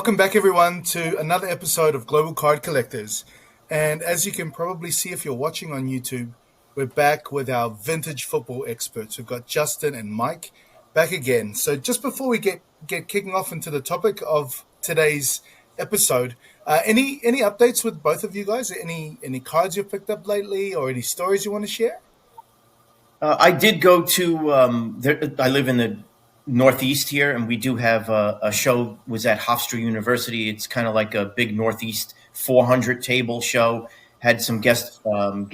Welcome back, everyone, to another episode of Global Card Collectors. And as you can probably see if you're watching on YouTube, we're back with our vintage football experts. We've got Justin and Mike back again. So just before we get kicking off into the topic of today's episode, any updates with both of you guys? Any cards you've picked up lately, or any stories you want to share? I did go to. I live in the Northeast here, and we do have a show. Was at Hofstra University. It's kind of like a big Northeast 400 table show. Had some guest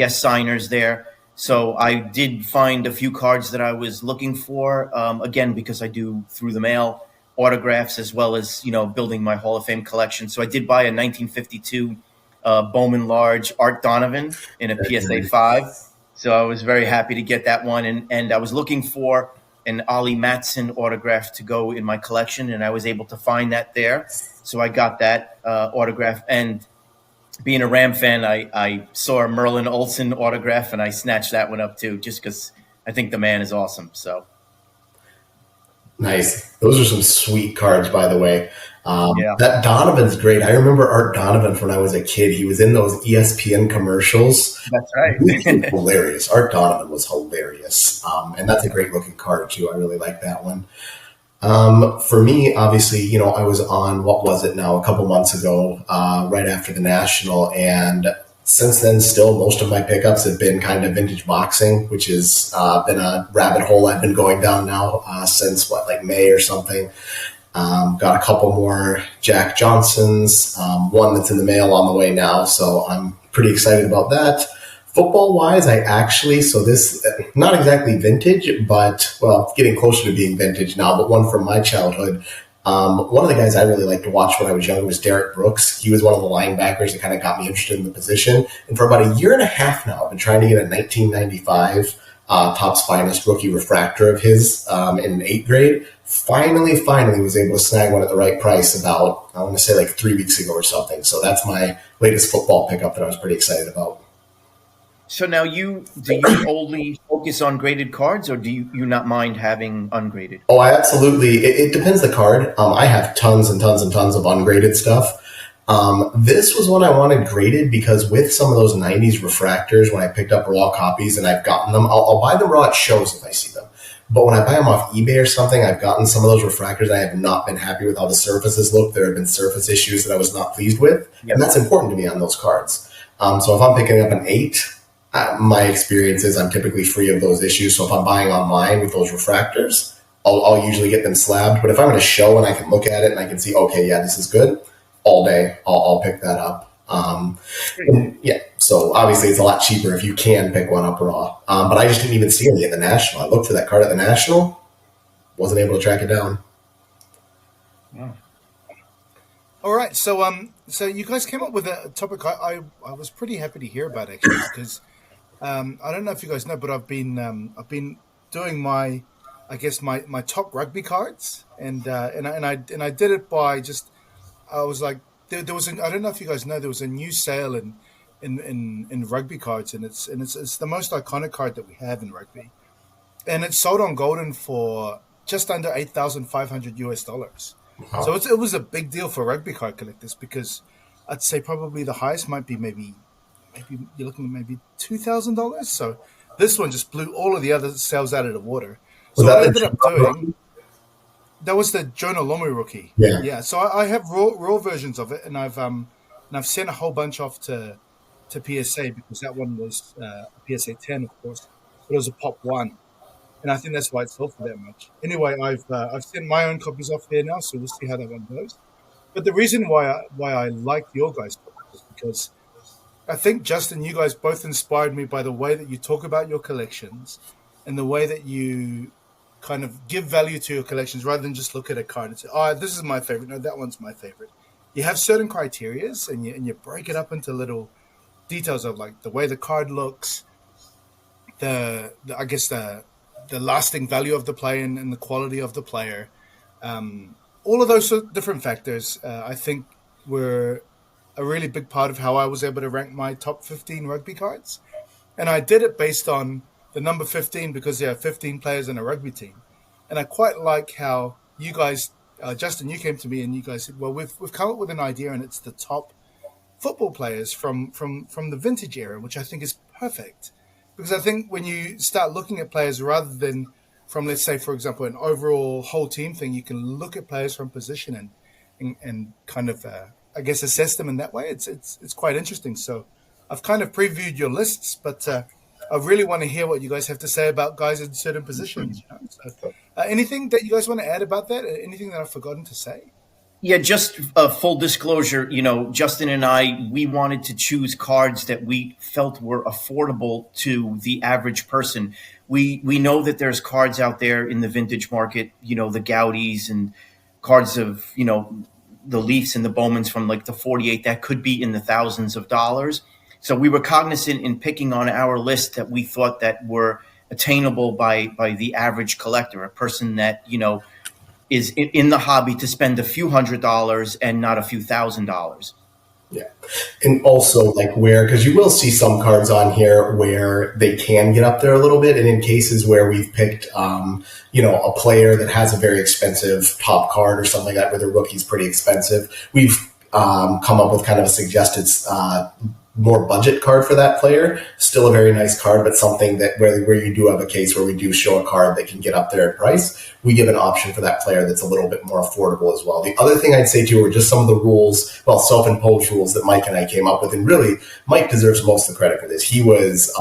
signers there, so I did find a few cards that I was looking for. Again, because I do through the mail autographs as well as building my Hall of Fame collection. So I did buy a 1952 Bowman Large Art Donovan in a PSA 5. So I was very happy to get that one. And I was looking for an Ollie Matson autograph to go in my collection, and I was able to find that there. So I got that autograph. And being a Ram fan, I saw a Merlin Olsen autograph, and I snatched that one up too, just because I think the man is awesome. So nice. Those are some sweet cards, by the way. Yeah. That Donovan's great. I remember Art Donovan from when I was a kid. He was in those ESPN commercials. That's right. He was hilarious. Art Donovan was hilarious. And that's a great looking card, too. I really like that one. For me, obviously, I was on, what was it now, a couple months ago, right after the National. And since then, still, most of my pickups have been kind of vintage boxing, which has been a rabbit hole I've been going down now since, May or something. Got a couple more Jack Johnsons, one that's in the mail on the way now, so I'm pretty excited about that. Football-wise, so this, not exactly vintage, but, getting closer to being vintage now, but one from my childhood. One of the guys I really liked to watch when I was younger was Derek Brooks. He was one of the linebackers that kind of got me interested in the position. And for about a year and a half now, I've been trying to get a 1995 Topps Finest rookie refractor of his in 8th grade. Finally was able to snag one at the right price about, I want to say 3 weeks ago or something. So that's my latest football pickup that I was pretty excited about. So now do you only focus on graded cards, or do you not mind having ungraded? Oh, I absolutely. It depends the card. I have tons and tons and tons of ungraded stuff. This was one I wanted graded because with some of those 90s refractors, when I picked up raw copies and I've gotten them, I'll buy them raw at shows if I see them. But when I buy them off eBay or something, I've gotten some of those refractors. I have not been happy with how the surfaces look. There have been surface issues that I was not pleased with. Yep. And that's important to me on those cards. So if I'm picking up an 8, my experience is I'm typically free of those issues. So if I'm buying online with those refractors, I'll usually get them slabbed. But if I'm at a show and I can look at it and I can see, okay, yeah, this is good, all day, I'll pick that up. So obviously it's a lot cheaper if you can pick one up raw. But I just didn't even see any at the National. I looked for that card at the National, wasn't able to track it down. Yeah. All right, so you guys came up with a topic I was pretty happy to hear about, actually, because I don't know if you guys know, but I've been doing my top rugby cards, and I did it by just, I was like, there was I don't know if you guys know, there was a new sale in rugby cards, and it's the most iconic card that we have in rugby, and it's sold on Golden for just under $8,500. Wow. So it was a big deal for rugby card collectors, because I'd say probably the highest might be maybe you're looking at maybe $2,000. So this one just blew all of the other sales out of the water. So what I ended up doing, that was the Jonah Lomu rookie. Yeah. So I have raw versions of it, and I've sent a whole bunch off to PSA, because that one was PSA 10, of course, but it was a pop 1. And I think that's why it sold for that much. Anyway, I've sent my own copies off there now, so we'll see how that one goes. But the reason why I like your guys' copies is because I think, Justin, you guys both inspired me by the way that you talk about your collections and the way that you kind of give value to your collections, rather than just look at a card and say, oh, this is my favorite. No, that one's my favorite. You have certain criterias, and you break it up into little details of, like, the way the card looks, the lasting value of the player and the quality of the player. All of those different factors, I think, were a really big part of how I was able to rank my top 15 rugby cards. And I did it based on the number 15 because there are 15 players in a rugby team. And I quite like how you guys Justin, you came to me and you guys said, "Well, we've come up with an idea, and it's the top football players from the vintage era," which I think is perfect because I think when you start looking at players rather than from, let's say, for example, an overall whole team thing, you can look at players from position and kind of I guess assess them in that way. It's quite interesting. So I've kind of previewed your lists, but I really want to hear what you guys have to say about guys in certain positions. So, anything that you guys want to add about that? Anything that I've forgotten to say? Yeah, just a full disclosure, Justin and I, we wanted to choose cards that we felt were affordable to the average person. We know that there's cards out there in the vintage market, the Gaudis and cards of, the Leafs and the Bowmans from like the 48 that could be in the thousands of dollars. So we were cognizant in picking on our list that we thought that were attainable by the average collector, a person that, is in the hobby to spend a few $100s and not a few $1,000s. Yeah. And also because you will see some cards on here where they can get up there a little bit. And in cases where we've picked, a player that has a very expensive top card or something like that, where the rookie's pretty expensive, we've come up with kind of a suggested more budget card for that player. Still a very nice card, but something that where you do have a case where we do show a card that can get up there in price, we give an option for that player that's a little bit more affordable as well. The other thing I'd say too are just some of the rules, self-imposed rules that Mike and I came up with. And really, Mike deserves most of the credit for this. He was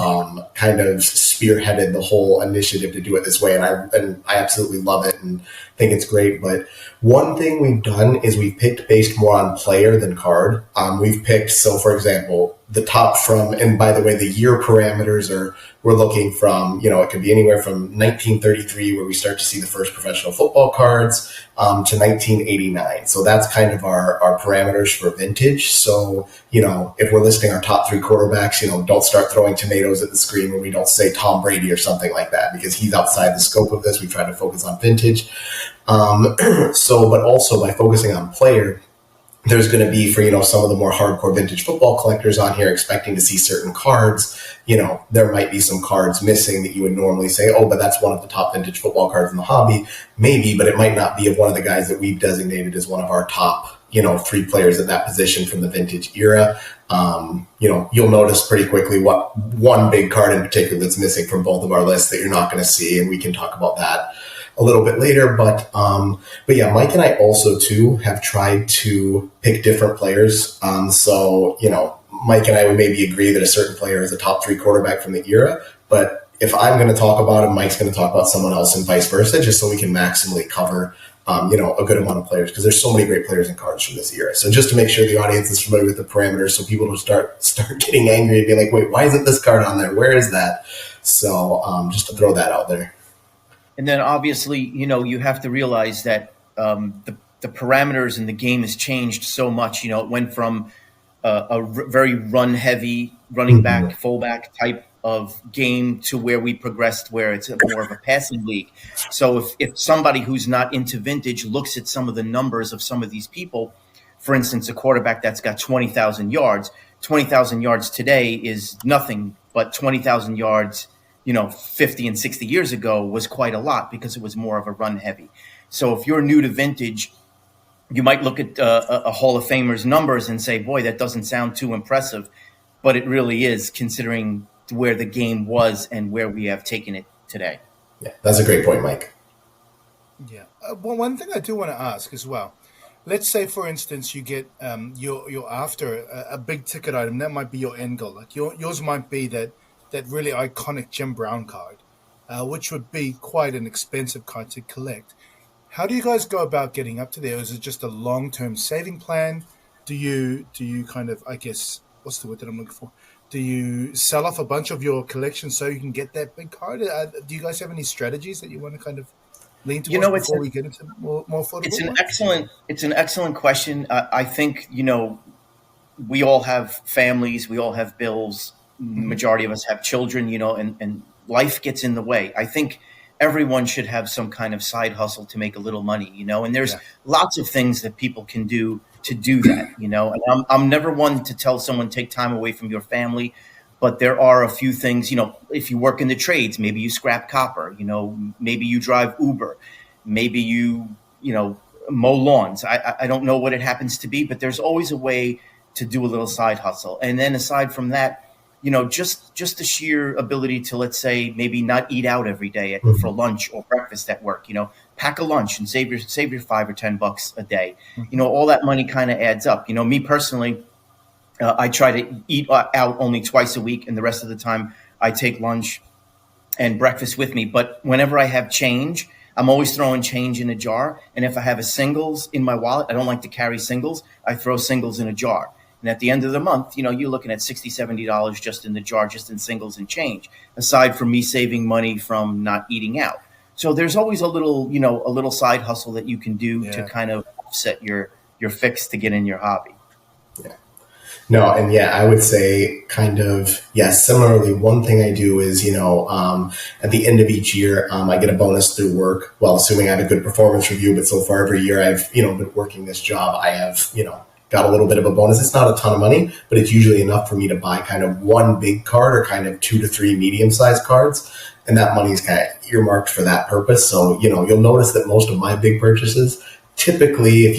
kind of spearheaded the whole initiative to do it this way. And I absolutely love it and think it's great. But one thing we've done is we've picked based more on player than card. We've picked, so for example, the top from, and by the way, the year parameters we're looking from, it could be anywhere from 1933, where we start to see the first professional football cards, to 1989. So that's kind of our parameters for vintage. So, if we're listing our top 3 quarterbacks, don't start throwing tomatoes at the screen when we don't say Tom Brady or something like that, because he's outside the scope of this. We try to focus on vintage. But also by focusing on player, there's going to be for, some of the more hardcore vintage football collectors on here expecting to see certain cards. There might be some cards missing that you would normally say, oh, but that's one of the top vintage football cards in the hobby. Maybe, but it might not be of one of the guys that we've designated as one of our top, 3 players at that position from the vintage era. You'll notice pretty quickly what one big card in particular that's missing from both of our lists that you're not going to see. And we can talk about that a little bit later, but yeah, Mike and I also too have tried to pick different players. Mike and I would maybe agree that a certain player is a top 3 quarterback from the era, but if I'm going to talk about him, Mike's going to talk about someone else and vice versa, just so we can maximally cover, a good amount of players, because there's so many great players and cards from this era. So just to make sure the audience is familiar with the parameters, so people don't start getting angry and be like, wait, why isn't this card on there? Where is that? So just to throw that out there. And then obviously, you have to realize that the parameters in the game has changed so much. It went from very run-heavy, running back, fullback type of game to where we progressed, where it's more of a passing league. So if somebody who's not into vintage looks at some of the numbers of some of these people, for instance, a quarterback that's got 20,000 yards today is nothing, but 20,000 yards 50 and 60 years ago was quite a lot because it was more of a run heavy. So if you're new to vintage, you might look at a Hall of Famer's numbers and say, boy, that doesn't sound too impressive. But it really is, considering where the game was and where we have taken it today. Yeah, that's a great point, Mike. Yeah. Well, one thing I do want to ask as well. Let's say, for instance, you get you're after a big ticket item. That might be your end goal. Like yours might be that really iconic Jim Brown card, which would be quite an expensive card to collect. How do you guys go about getting up to there? Is it just a long-term saving plan? Do you kind of, I guess, what's the word that I'm looking for? Do you sell off a bunch of your collection so you can get that big card? Do you guys have any strategies that you want to kind of lean towards before we get into more affordable? It's an excellent question. I think, we all have families, we all have bills. Majority of us have children, and life gets in the way. I think everyone should have some kind of side hustle to make a little money, and there's lots of things that people can do to do that, and I'm never one to tell someone take time away from your family, but there are a few things, if you work in the trades, maybe you scrap copper, maybe you drive Uber, maybe you mow lawns. I don't know what it happens to be, but there's always a way to do a little side hustle. And then aside from that, just the sheer ability to, let's say, maybe not eat out every day for lunch or breakfast at work. Pack a lunch and save your $5 or $10 a day. All that money kind of adds up. Me personally, I try to eat out only twice a week, and the rest of the time I take lunch and breakfast with me. But whenever I have change, I'm always throwing change in a jar. And if I have a singles in my wallet, I don't like to carry singles. I throw singles in a jar. And at the end of the month, you're looking at $60, $70 just in the jar, just in singles and change, aside from me saving money from not eating out. So there's always a little side hustle that you can do to kind of offset your fix to get in your hobby. Yeah. No, and I would say similarly, one thing I do is, at the end of each year, I get a bonus through work. Well, assuming I have a good performance review, but so far every year I've, been working this job, I have, got a little bit of a bonus. It's not a ton of money, but it's usually enough for me to buy kind of one big card or kind of 2 to 3 medium-sized cards. And that money is kind of earmarked for that purpose. So, you'll notice that most of my big purchases, typically, if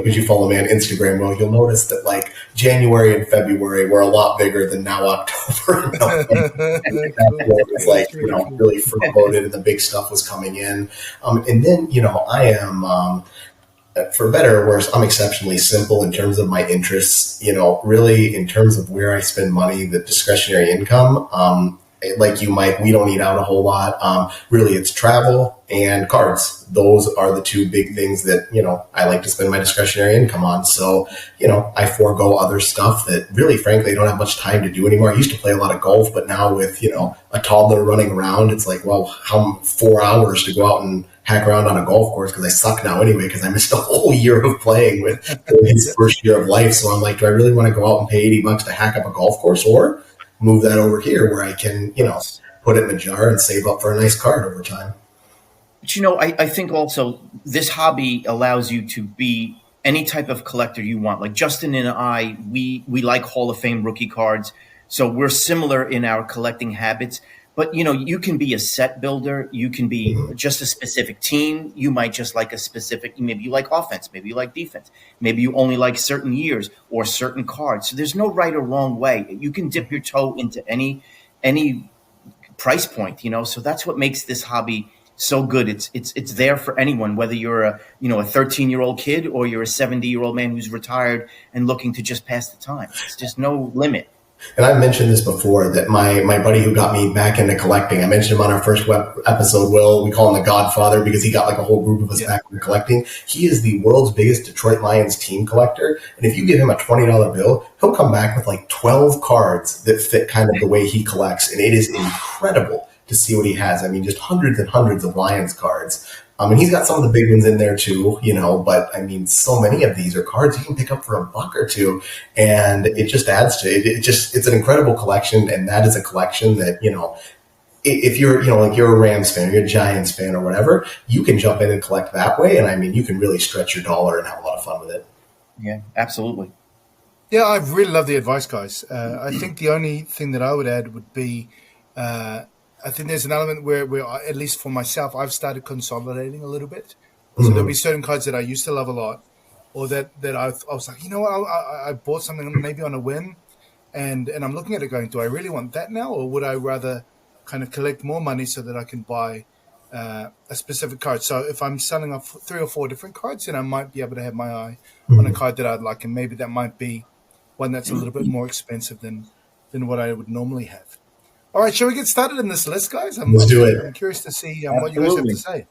because you follow me on Instagram, well, you'll notice that like January and February were a lot bigger than now October and November. It was like, really front-loaded and the big stuff was coming in. And then, I am... for better or worse, I'm exceptionally simple in terms of my interests, really in terms of where I spend money, the discretionary income. Like you, Mike, we don't eat out a whole lot. Really, it's travel and cards. Those are the two big things that, I like to spend my discretionary income on. So, I forego other stuff that really, frankly, I don't have much time to do anymore. I used to play a lot of golf, but now with, a toddler running around, it's like, well, how 4 hours to go out and hack around on a golf course because I suck now anyway because I missed a whole year of playing with his first year of life. So I'm like, do I really want to go out and pay $80 to hack up a golf course or move that over here where I can, put it in a jar and save up for a nice card over time? But, I think also this hobby allows you to be any type of collector you want. Like Justin and I, we like Hall of Fame rookie cards. So we're similar in our collecting habits. But, you can be a set builder. You can be just a specific team. You might just like a specific, maybe you like offense. Maybe you like defense. Maybe you only like certain years or certain cards. So there's no right or wrong way. You can dip your toe into any price point, So that's what makes this hobby so good. It's there for anyone, whether you're a 13-year-old kid or you're a 70-year-old man who's retired and looking to just pass the time. It's just no limit. And I mentioned this before that my buddy who got me back into collecting, I mentioned him on our first episode, Will, we call him the Godfather because he got like a whole group of us back into collecting. He is the world's biggest Detroit Lions team collector. And if you give him a $20 bill, he'll come back with like 12 cards that fit kind of the way he collects. And it is incredible to see what he has. I mean, just hundreds and hundreds of Lions cards. And he's got some of the big ones in there too, but I mean, so many of these are cards you can pick up for $1 or $2, and it just adds to it. It's an incredible collection. And that is a collection that, if you're, like you're a Rams fan, or you're a Giants fan or whatever, you can jump in and collect that way. And I mean, you can really stretch your dollar and have a lot of fun with it. Yeah, absolutely. Yeah, I really love the advice, guys. I think the only thing that I would add would be, I think there's an element where at least for myself, I've started consolidating a little bit. So there'll be certain cards that I used to love a lot, or that I was like, I bought something maybe on a whim, and I'm looking at it going, do I really want that now, or would I rather kind of collect more money so that I can buy a specific card? So if I'm selling off 3 or 4 different cards, then I might be able to have my eye on a card that I'd like, and maybe that might be one that's a little bit more expensive than what I would normally have. All right, shall we get started in this list, guys? Let's do it. I'm curious to see what you guys have to say.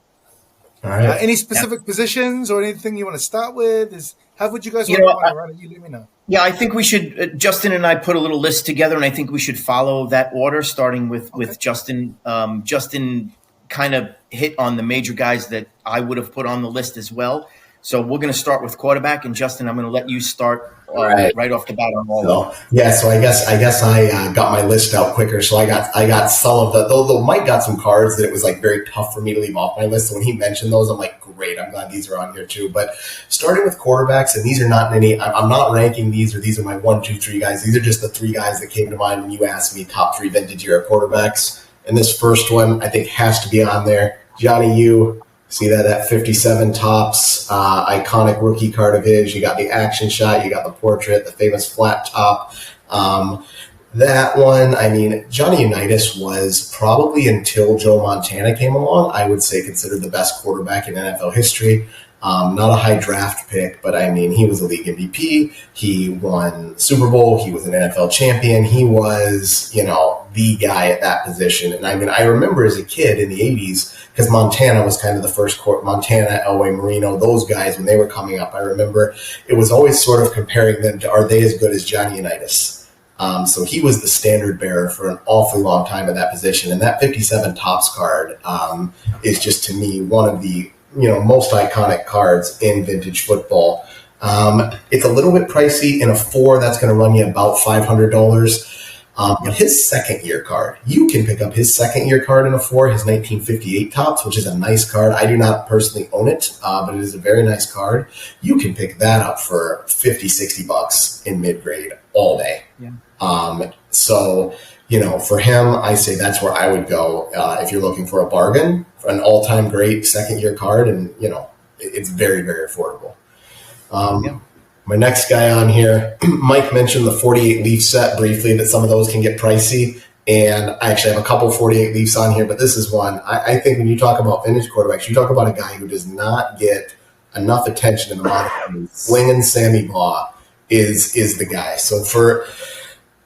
All right. Any specific positions or anything you want to start with? How would you guys want to run it? You let me know. Yeah, I think we should. Justin and I put a little list together, and I think we should follow that order, starting with Justin. Justin kind of hit on the major guys that I would have put on the list as well. So we're going to start with quarterback, and Justin, I'm going to let you start right off the bat on all of them. Yeah, so I guess I got my list out quicker. So I got some of the, though Mike got some cards that it was like very tough for me to leave off my list. So when he mentioned those, I'm like, great, I'm glad these are on here too. But starting with quarterbacks, and these are not any, I'm not ranking these, or these are my 1, 2, 3 guys. These are just the 3 guys that came to mind when you asked me top 3 vintage era quarterbacks. And this first one I think has to be on there. Johnny U, See that 57 tops, iconic rookie card of his. You got the action shot, you got the portrait, the famous flat top. That one, I mean, Johnny Unitas was probably, until Joe Montana came along, I would say considered the best quarterback in NFL history. Not a high draft pick, but I mean, he was a league MVP. He won Super Bowl. He was an NFL champion. He was, the guy at that position. And I mean, I remember as a kid in the 80s, because Montana was kind of the first Montana, Elway, Marino, those guys, when they were coming up, I remember it was always sort of comparing them to, are they as good as Johnny Unitas? So he was the standard bearer for an awfully long time at that position. And that 57 tops card is just, to me, one of the most iconic cards in vintage football. It's a little bit pricey. In a 4, that's going to run you about $500. But his second year card, you can pick up his second year card in a 4, his 1958 tops, which is a nice card. I do not personally own it, but it is a very nice card. You can pick that up for $50-$60 in mid-grade all day. Yeah. So, for him, I say that's where I would go if you're looking for a bargain, for an all-time great second-year card, and, it's very, very affordable. My next guy on here, Mike mentioned the 48 leaf set briefly, that some of those can get pricey, and I actually have a couple 48 leafs on here, but this is one. I think when you talk about vintage quarterbacks, you talk about a guy who does not get enough attention in the modern game. Slinging Sammy Baugh is the guy. So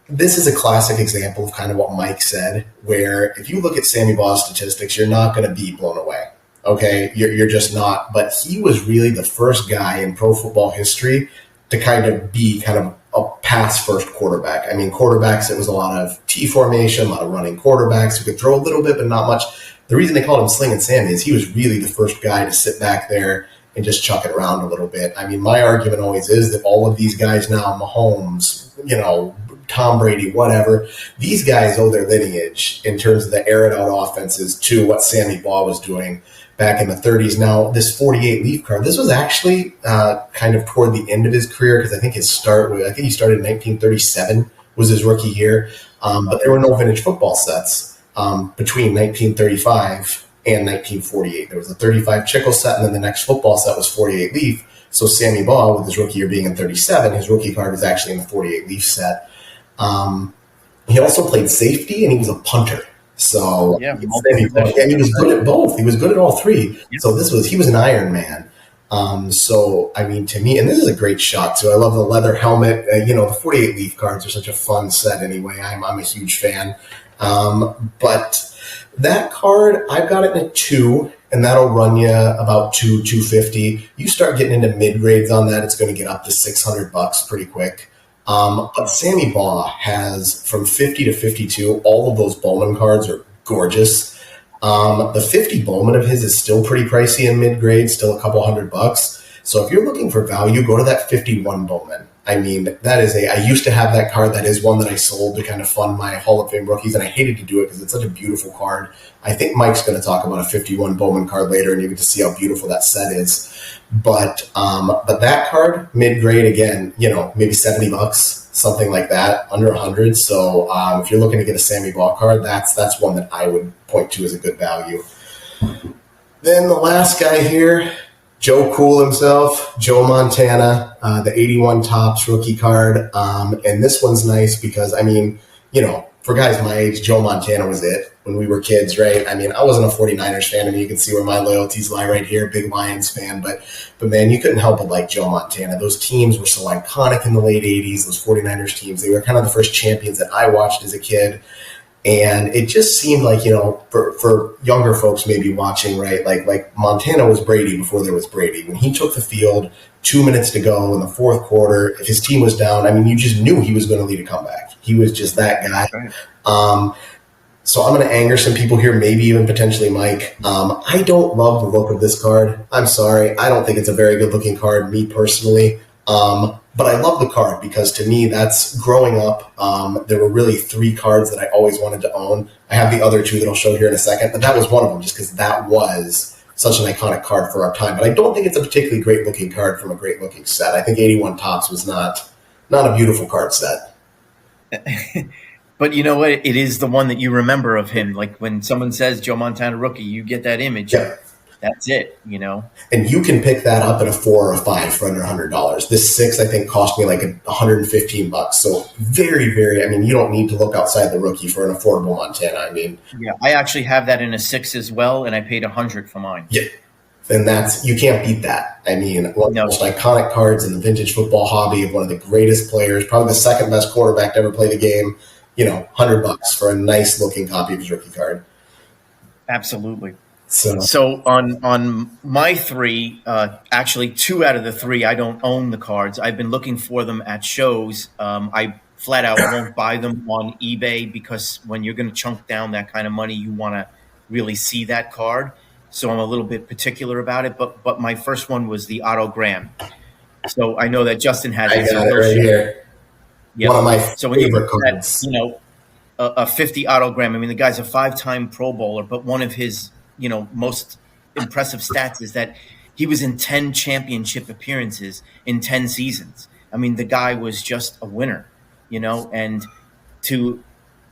this is a classic example of kind of what Mike said, where if you look at Sammy Baugh's statistics, you're not going to be blown away. Okay, you're just not. But he was really the first guy in pro football history to kind of be kind of a pass-first quarterback. I mean, quarterbacks, it was a lot of T formation, a lot of running quarterbacks who could throw a little bit, but not much. The reason they called him Slinging Sammy is he was really the first guy to sit back there and just chuck it around a little bit. I mean, my argument always is that all of these guys now, Mahomes, Tom Brady, whatever, these guys owe their lineage in terms of the air-it-out offenses to what Sammy Baugh was doing back in the 30s. Now, this 48 leaf card, this was actually kind of toward the end of his career, because I think he started in 1937 was his rookie year. But there were no vintage football sets between 1935 and 1948. There was a 35 Chickle set, and then the next football set was 48 leaf. So Sammy Baugh, with his rookie year being in 37, his rookie card was actually in the 48 leaf set. He also played safety, and he was a punter. So he was good at both. He was good at all three. Yep. So he was an Iron Man. So, I mean, to me, and this is a great shot too. I love the leather helmet. The 48 leaf cards are such a fun set anyway. I'm a huge fan. But that card, I've got it in a 2, and that'll run you about $250. You start getting into mid grades on that, it's going to get up to $600 pretty quick. But Sammy Baugh has from 50 to 52, all of those Bowman cards are gorgeous. The 50 Bowman of his is still pretty pricey in mid-grade, still a couple $100. So if you're looking for value, go to that 51 Bowman. I mean, I used to have that card. That is one that I sold to kind of fund my Hall of Fame rookies, and I hated to do it because it's such a beautiful card. I think Mike's going to talk about a 51 Bowman card later, and you get to see how beautiful that set is. But that card, mid-grade, again, maybe $70, something like that, under 100. So if you're looking to get a Sammy Baugh card, that's one that I would point to as a good value. Then the last guy here, Joe Cool himself, Joe Montana, the 81 Topps rookie card. And this one's nice because, I mean, for guys my age, Joe Montana was it when we were kids, right? I mean, I wasn't a 49ers fan. I mean, you can see where my loyalties lie right here, big Lions fan. But man, you couldn't help but like Joe Montana. Those teams were so iconic in the late 80s, those 49ers teams. They were kind of the first champions that I watched as a kid. And it just seemed like, for younger folks maybe watching, right, like Montana was Brady before there was Brady. When he took the field, 2 minutes to go in the fourth quarter, if his team was down, I mean, you just knew he was going to lead a comeback. He was just that guy. Right. So I'm going to anger some people here, maybe even potentially Mike. I don't love the look of this card. I'm sorry. I don't think it's a very good looking card, me personally. But I love the card because to me, that's growing up. There were really 3 cards that I always wanted to own. I have the other 2 that I'll show here in a second, but that was one of them just because that was such an iconic card for our time. But I don't think it's a particularly great looking card from a great looking set. I think 81 Topps was not a beautiful card set. But you know what? It is the one that you remember of him. Like when someone says Joe Montana rookie, you get that image. Yeah. That's it, you know. And you can pick that up at a 4 or a 5 for under $100. This 6, I think, cost me like $115. So very, very. I mean, you don't need to look outside the rookie for an affordable Montana. I mean, Yeah, I actually have that in a 6 as well, and I paid $100 for mine. yeah, and you can't beat that. I mean, one of the most iconic cards in the vintage football hobby of one of the greatest players, probably the second best quarterback to ever play the game. $100 for a nice looking copy of his rookie card. Absolutely. So on my 3, actually 2 out of the 3, I don't own the cards. I've been looking for them at shows. I flat out won't buy them on eBay because when you're going to chunk down that kind of money, you want to really see that card. So I'm a little bit particular about it. But my first one was the autogram. So I know that Justin has I it. got it right here. Yep. One of my So when you favorite look at, cards. a 50 autogram, I mean, the guy's a 5-time Pro Bowler, but one of his, most impressive stats is that he was in 10 championship appearances in 10 seasons. I mean, the guy was just a winner, and to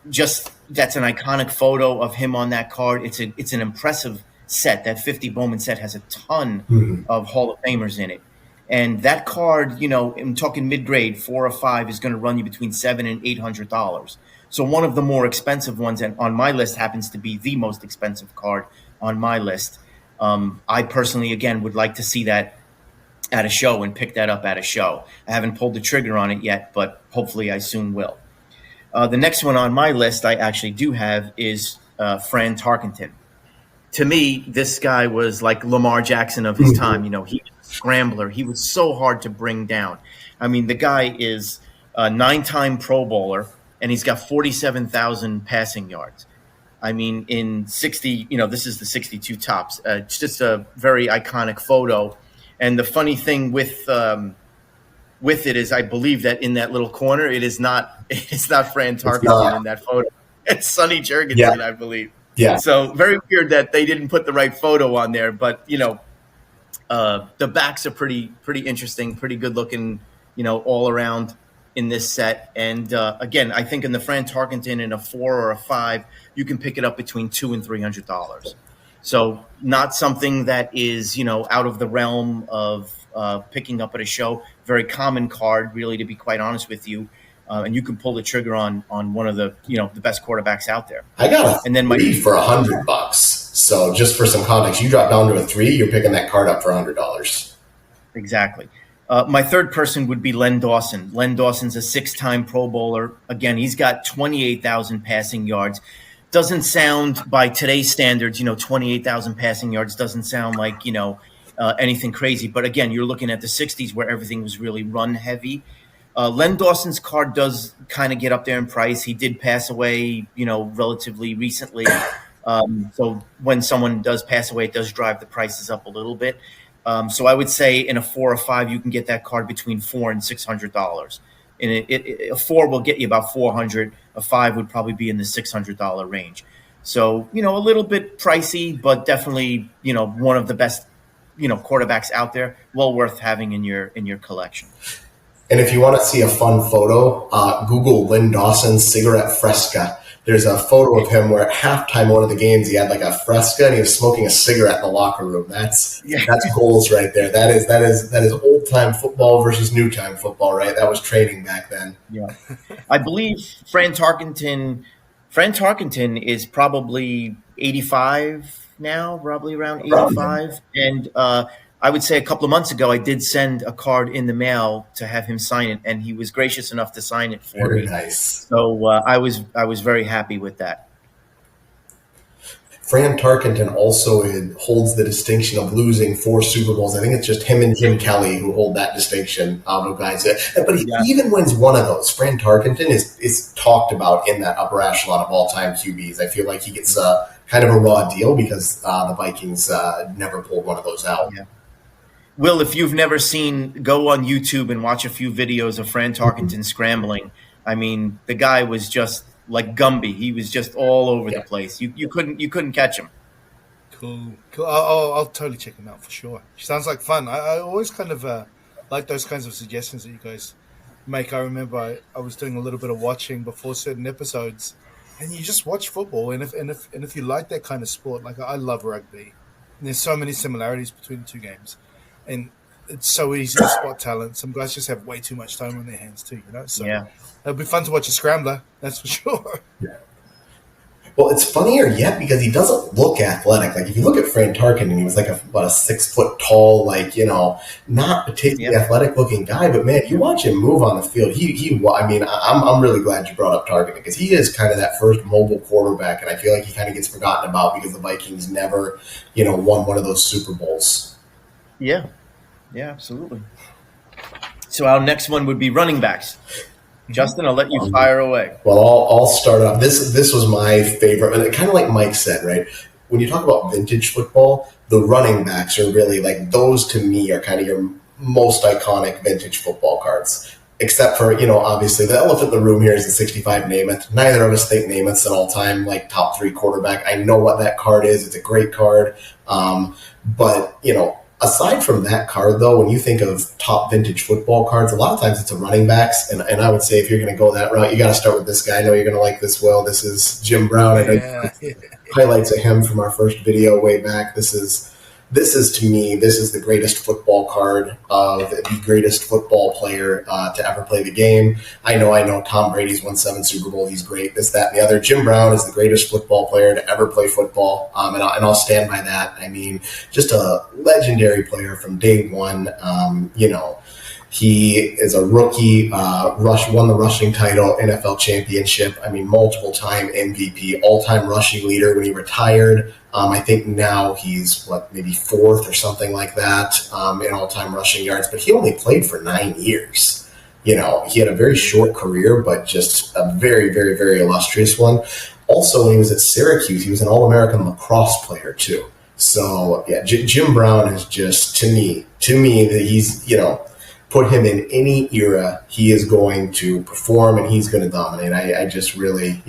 just, that's an iconic photo of him on that card. It's an impressive set. That 50 Bowman set has a ton of Hall of Famers in it. And that card, I'm talking mid-grade, 4 or 5, is going to run you between $700 and $800. So one of the more expensive ones, and on my list happens to be the most expensive card on my list. I personally, again, would like to see that at a show and pick that up at a show. I haven't pulled the trigger on it yet, but hopefully I soon will. The next one on my list I actually do have is Fran Tarkenton. To me, this guy was like Lamar Jackson of his time. He was a scrambler. He was so hard to bring down. I mean, the guy is a 9-time Pro Bowler, and he's got 47,000 passing yards. I mean, in 60, this is the 62 tops. It's just a very iconic photo. And the funny thing with it is, I believe that in that little corner, it's not Fran Tarkenton in that photo. It's Sonny Jurgensen, I believe. Yeah. So very weird that they didn't put the right photo on there, but the backs are pretty interesting, pretty good looking, all around in this set. And again, I think in the Fran Tarkenton in a 4 or a 5, you can pick it up between $200 and $300. So not something that is out of the realm of picking up at a show. Very common card, really, to be quite honest with you. And you can pull the trigger on one of the the best quarterbacks out there. I got and then 3 for $100. So just for some context, you drop down to a 3, you're picking that card up for $100. Exactly. My third person would be Len Dawson. Len Dawson's a 6-time Pro Bowler. Again, he's got 28,000 passing yards. Doesn't sound, by today's standards, 28,000 passing yards doesn't sound like anything crazy. But again, you're looking at the 60s where everything was really run heavy. Len Dawson's card does kind of get up there in price. He did pass away, relatively recently. So when someone does pass away, it does drive the prices up a little bit. So I would say in a 4 or 5, you can get that card between $400 and $600. And a 4 will get you about $400. A 5 would probably be in the $600 range. So, a little bit pricey, but definitely, one of the best, quarterbacks out there. Well worth having in your collection. And if you want to see a fun photo, Google Lynn Dawson cigarette fresca. There's a photo of him where at halftime one of the games he had like a fresca and he was smoking a cigarette in the locker room. That's goals right there. That is old time football versus new time football, right? That was training back then. Yeah, I believe Fran Tarkenton is probably 85 now, probably around 85, and I would say a couple of months ago, I did send a card in the mail to have him sign it, and he was gracious enough to sign it for me. Very nice. So I was very happy with that. Fran Tarkenton also holds the distinction of losing 4 Super Bowls. I think it's just him and Jim Kelly who hold that distinction. Guys, but he even wins one of those. Fran Tarkenton is talked about in that upper echelon of all-time QBs. I feel like he gets kind of a raw deal because the Vikings never pulled one of those out. Yeah. Will, if you've never go on YouTube and watch a few videos of Fran Tarkenton scrambling. I mean, the guy was just like Gumby. He was just all over the place. You couldn't catch him. Cool. I'll totally check him out for sure. Sounds like fun. I always kind of like those kinds of suggestions that you guys make. I remember I was doing a little bit of watching before certain episodes, and you just watch football. And if you like that kind of sport, like I love rugby. There's so many similarities between the two games, and it's so easy to spot talent. Some guys just have way too much time on their hands too, So Yeah. it'll be fun to watch a scrambler, that's for sure. Well, it's funnier yet because he doesn't look athletic. Like if you look at Fran Tarkin, and he was like a 6 foot tall, like not particularly athletic looking guy. But man, you watch him move on the field. I mean, I'm really glad you brought up Tarkin because he is kind of that first mobile quarterback, and I feel like he kind of gets forgotten about because the Vikings never, won one of those Super Bowls. Yeah, absolutely. So our next one would be running backs. Justin, I'll let you fire away. Well, I'll start off. This was my favorite, and kind of like Mike said, right? When you talk about vintage football, the running backs are really like those to me are kind of your most iconic vintage football cards. Except for obviously the elephant in the room here is the 65 Namath. Neither of us think Namath's an all-time like top 3 quarterback. I know what that card is; it's a great card, but aside from that card, though, when you think of top vintage football cards, a lot of times it's a running backs. And I would say if you're going to go that route, you got to start with this guy. I know you're going to like this, Will. This is Jim Brown. I know highlights of him from our first video way back. This is to me, this is the greatest football card of the greatest football player to ever play the game. I know Tom Brady's won 7 Super Bowls. He's great, this, that, and the other. Jim Brown is the greatest football player to ever play football, and I'll stand by that. I mean, just a legendary player from day one. He is a rookie, won the rushing title, NFL championship. I mean, multiple-time MVP, all-time rushing leader when he retired. I think now he's, maybe 4th or something like that in all-time rushing yards. But he only played for 9 years. He had a very short career, but just a very, very, very illustrious one. Also, when he was at Syracuse, he was an All-American lacrosse player, too. So, yeah, Jim Brown is just, to me, that he's, put him in any era, he is going to perform and he's going to dominate. I just really,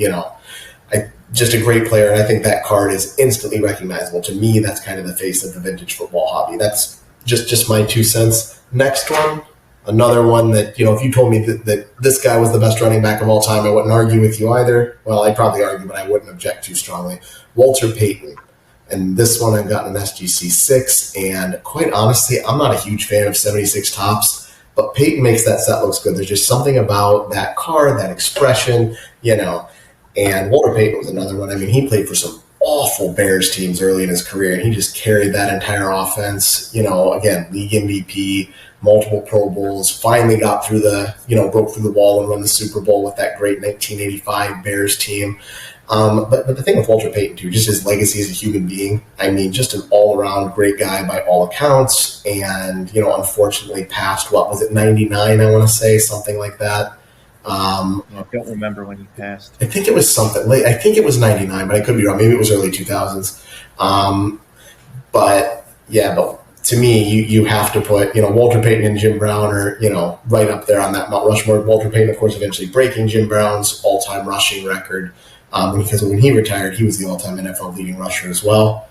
just a great player. And I think that card is instantly recognizable. To me, that's kind of the face of the vintage football hobby. That's just my 2 cents. Next one, another one that, if you told me that this guy was the best running back of all time, I wouldn't argue with you either. Well, I'd probably argue, but I wouldn't object too strongly. Walter Payton. And this one I've gotten an SGC 6. And quite honestly, I'm not a huge fan of 76 tops. But Payton makes that set looks good. There's just something about that card, that expression, And Walter Payton was another one. I mean, he played for some awful Bears teams early in his career, and he just carried that entire offense. Again, league MVP, multiple Pro Bowls, finally got through broke through the wall and won the Super Bowl with that great 1985 Bears team. But the thing with Walter Payton, too, just his legacy as a human being. I mean, just an all-around great guy by all accounts. And, unfortunately passed, 99, I want to say, something like that. I don't remember when he passed. I think it was something late. I think it was 99, but I could be wrong. Maybe it was early 2000s. But to me, you have to put, Walter Payton and Jim Brown are, right up there on that Mount Rushmore. Walter Payton, of course, eventually breaking Jim Brown's all-time rushing record. Because when he retired, he was the all-time NFL leading rusher as well.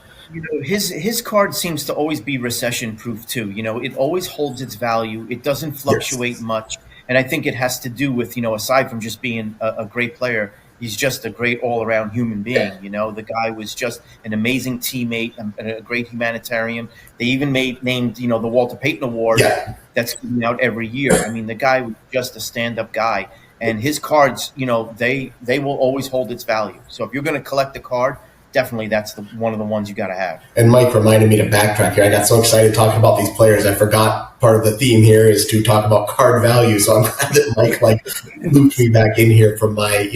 His card seems to always be recession-proof too. It always holds its value. It doesn't fluctuate much, and I think it has to do with aside from just being a great player, he's just a great all-around human being. The guy was just an amazing teammate and a great humanitarian. They even named the Walter Payton Award that's given out every year. I mean, the guy was just a stand-up guy. And his cards, they will always hold its value. So if you're going to collect a card, definitely that's one of the ones you got to have. And Mike reminded me to backtrack here. I got so excited talking about these players, I forgot part of the theme here is to talk about card value. So I'm glad that Mike looped me back in here from my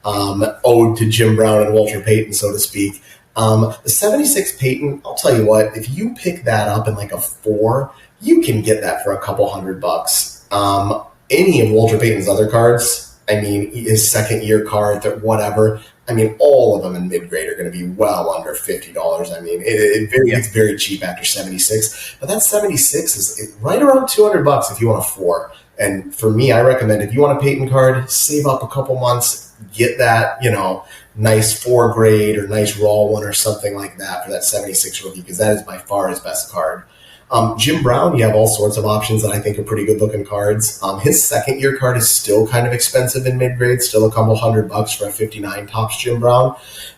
ode to Jim Brown and Walter Payton, so to speak. The 76 Payton, I'll tell you what, if you pick that up in a 4, you can get that for a couple $100. Any of Walter Payton's other cards, I mean, his second-year card, whatever, I mean, all of them in mid-grade are going to be well under $50. I mean, it's very cheap after 76. But that 76 is right around $200 if you want a 4. And for me, I recommend if you want a Payton card, save up a couple months, get that, nice 4 grade or nice raw one or something like that for that 76 rookie, because that is by far his best card. Jim Brown, you have all sorts of options that I think are pretty good looking cards. His second year card is still kind of expensive in mid grade, still a couple $100 for a 59 tops Jim Brown.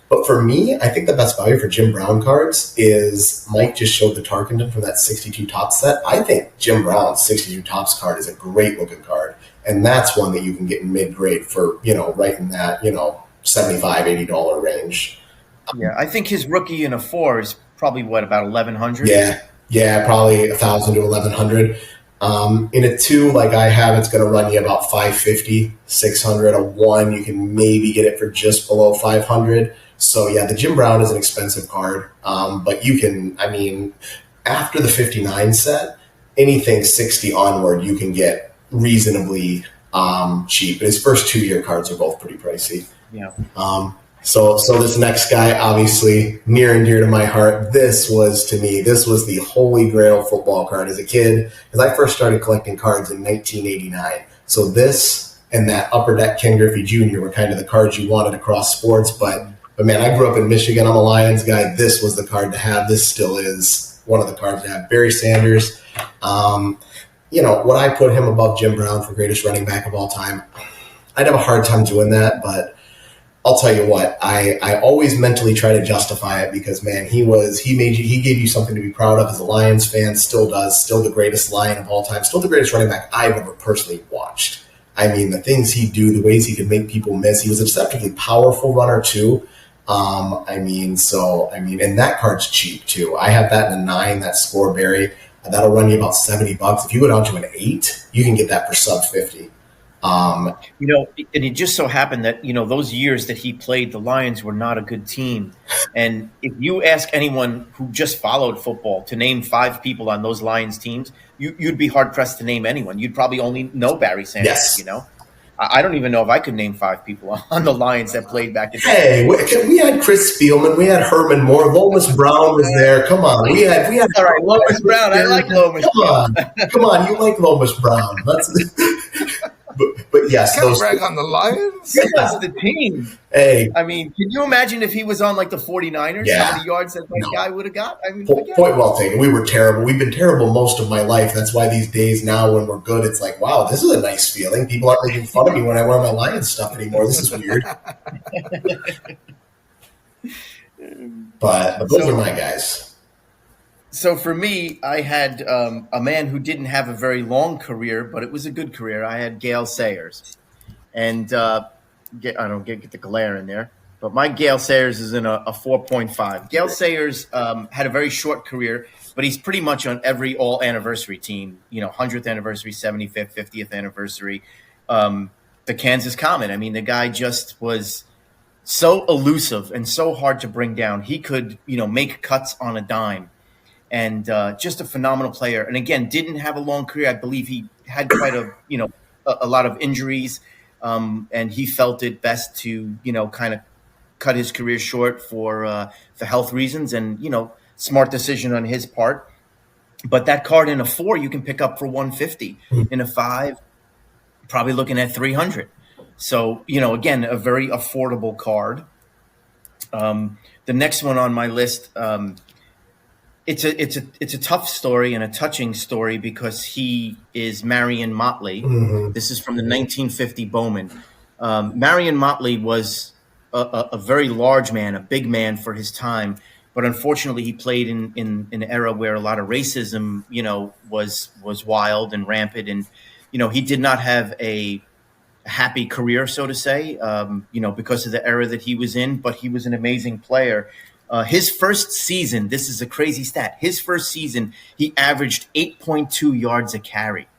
But for me, I think the best value for Jim Brown cards is Mike just showed the Tarkenton from that 62 top set. I think Jim Brown's 62 tops card is a great looking card. And that's one that you can get in mid grade for, right in that, $75, $80 range. Yeah, I think his rookie in a 4 is probably about 1,100. Yeah, probably 1,000 to 1,100. In a 2, like I have, it's going to run you about 550, 600. A 1, you can maybe get it for just below 500. So yeah, the Jim Brown is an expensive card, but you can, after the 59 set, anything 60 onward, you can get reasonably cheap. But his first 2-year cards are both pretty pricey. Yeah. So this next guy, obviously near and dear to my heart. This was the holy grail football card as a kid, because I first started collecting cards in 1989. So this and that Upper Deck Ken Griffey Jr. were kind of the cards you wanted across sports. But man, I grew up in Michigan. I'm a Lions guy. This was the card to have. This still is one of the cards to have. Barry Sanders. Would I put him above Jim Brown for greatest running back of all time? I'd have a hard time doing that, but I'll tell you what, I always mentally try to justify it because, man, he gave you something to be proud of as a Lions fan, still does, still the greatest Lion of all time, still the greatest running back I've ever personally watched. The things he'd do, the ways he could make people miss. He was a deceptively powerful runner too. And that card's cheap too. I have that in a 9, that Score Barry. That'll run you about $70. If you go down to an 8, you can get that for sub 50. And it just so happened that, those years that he played, the Lions were not a good team. And if you ask anyone who just followed football to name 5 people on those Lions teams, you'd be hard pressed to name anyone. You'd probably only know Barry Sanders, Yes. I don't even know if I could name 5 people on the Lions that played back in. Hey, we had Chris Spielman, we had Herman Moore, Lomas Brown was there. Come on, we had. All right, Lomas Brown. I like Lomas. Come on, you like Lomas Brown? But yes, Can't brag on the Lions. That's the team. Hey, can you imagine if he was on like the 49ers? Yeah. How many yards that guy would have got? Point well taken. We were terrible. We've been terrible most of my life. That's why these days now when we're good, it's like, wow, this is a nice feeling. People aren't making fun of me when I wear my Lions stuff anymore. This is weird. But those are my guys. So for me, I had a man who didn't have a very long career, but it was a good career. I had Gale Sayers. And I don't get the glare in there, but my Gale Sayers is in a 4.5. Gale Sayers had a very short career, but he's pretty much on every all anniversary team, 100th anniversary, 75th, 50th anniversary, the Kansas Comet. The guy just was so elusive and so hard to bring down. He could, make cuts on a dime. And just a phenomenal player. And again, didn't have a long career. I believe he had quite a lot of injuries, and he felt it best to kind of cut his career short for health reasons. And smart decision on his part. But that card in a 4 you can pick up for $150. In a 5, probably looking at $300. So again, a very affordable card. The next one on my list. It's a tough story and a touching story because he is Marion Motley. Mm-hmm. This is from the 1950 Bowman. Marion Motley was a very large man, a big man for his time, but unfortunately he played in an era where a lot of racism, was wild and rampant, and he did not have a happy career, so to say, because of the era that he was in. But he was an amazing player. His first season, this is a crazy stat. His first season, he averaged 8.2 yards a carry.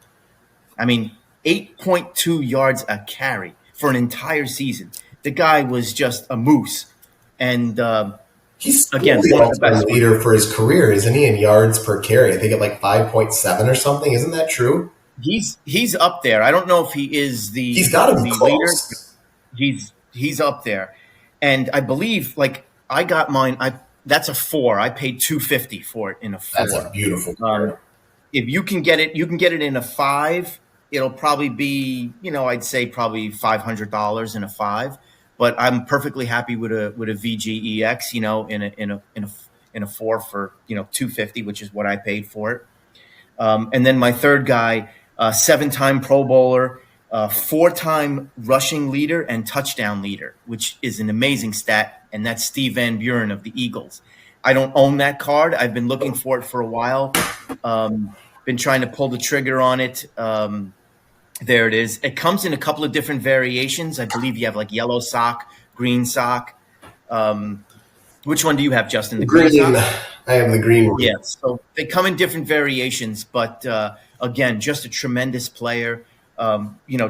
8.2 yards a carry for an entire season. The guy was just a moose. And he's again, the all-time leader for his career, isn't he, in yards per carry? I think at like 5.7 or something. Isn't that true? He's up there. I don't know if he is the He's got to be close. Leader. He's up there. And I believe I got mine. That's a 4. I paid $250 for it in a 4. That's a beautiful card. If you can get it, in a 5. It'll probably be, I'd say probably $500 in a 5. But I'm perfectly happy with a VGEX, in a 4 for $250, which is what I paid for it. And then my third guy, 7-time Pro Bowler, 4-time rushing leader and touchdown leader, which is an amazing stat. And that's Steve Van Buren of the Eagles. I don't own that card. I've been looking for it for a while. Been trying to pull the trigger on it. There it is. It comes in a couple of different variations. I believe you have like yellow sock, green sock. Which one do you have, Justin? The green sock? I have the green one. Yeah, so they come in different variations, but again, just a tremendous player.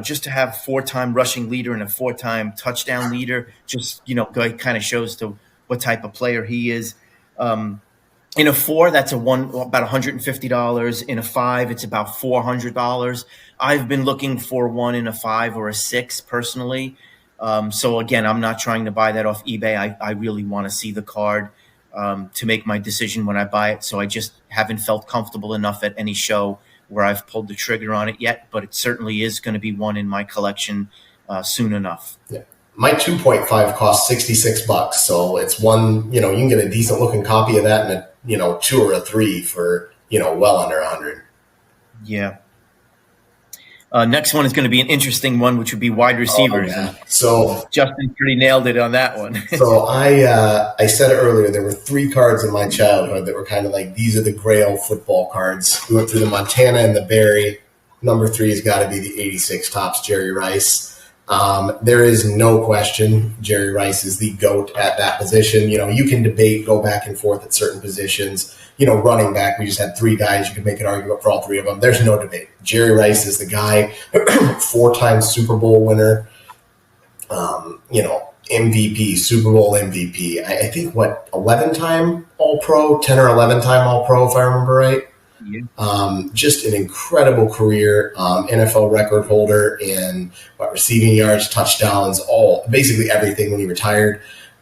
Just to have 4-time rushing leader and a 4-time touchdown leader, just kind of shows to what type of player he is. In a 4, that's about $150. In a 5, it's about $400. I've been looking for one in a 5 or a 6 personally. So again, I'm not trying to buy that off eBay. I really want to see the card to make my decision when I buy it. So I just haven't felt comfortable enough at any show where I've pulled the trigger on it yet, but it certainly is going to be one in my collection soon enough. Yeah. My 2.5 costs $66. So it's one, you can get a decent looking copy of that and a 2 or a 3 for, well under 100. Yeah. Next one is going to be an interesting one, which would be wide receivers. Oh, yeah. So Justin pretty nailed it on that one. So I said it earlier, there were 3 cards in my childhood that were kind of like, these are the Grail football cards. We went through the Montana and the Barry. Number 3 has got to be the 86 Topps Jerry Rice. There is no question Jerry Rice is the GOAT at that position. You can debate, go back and forth at certain positions. Running back, we just had 3 guys. You could make an argument for all 3 of them. There's no debate. Jerry Rice is the guy, 4-time Super Bowl winner, MVP, Super Bowl MVP. I think, 11-time All-Pro, 10 or 11-time All-Pro, if I remember right. Yeah. Just an incredible career, NFL record holder in receiving yards, touchdowns, basically everything when he retired.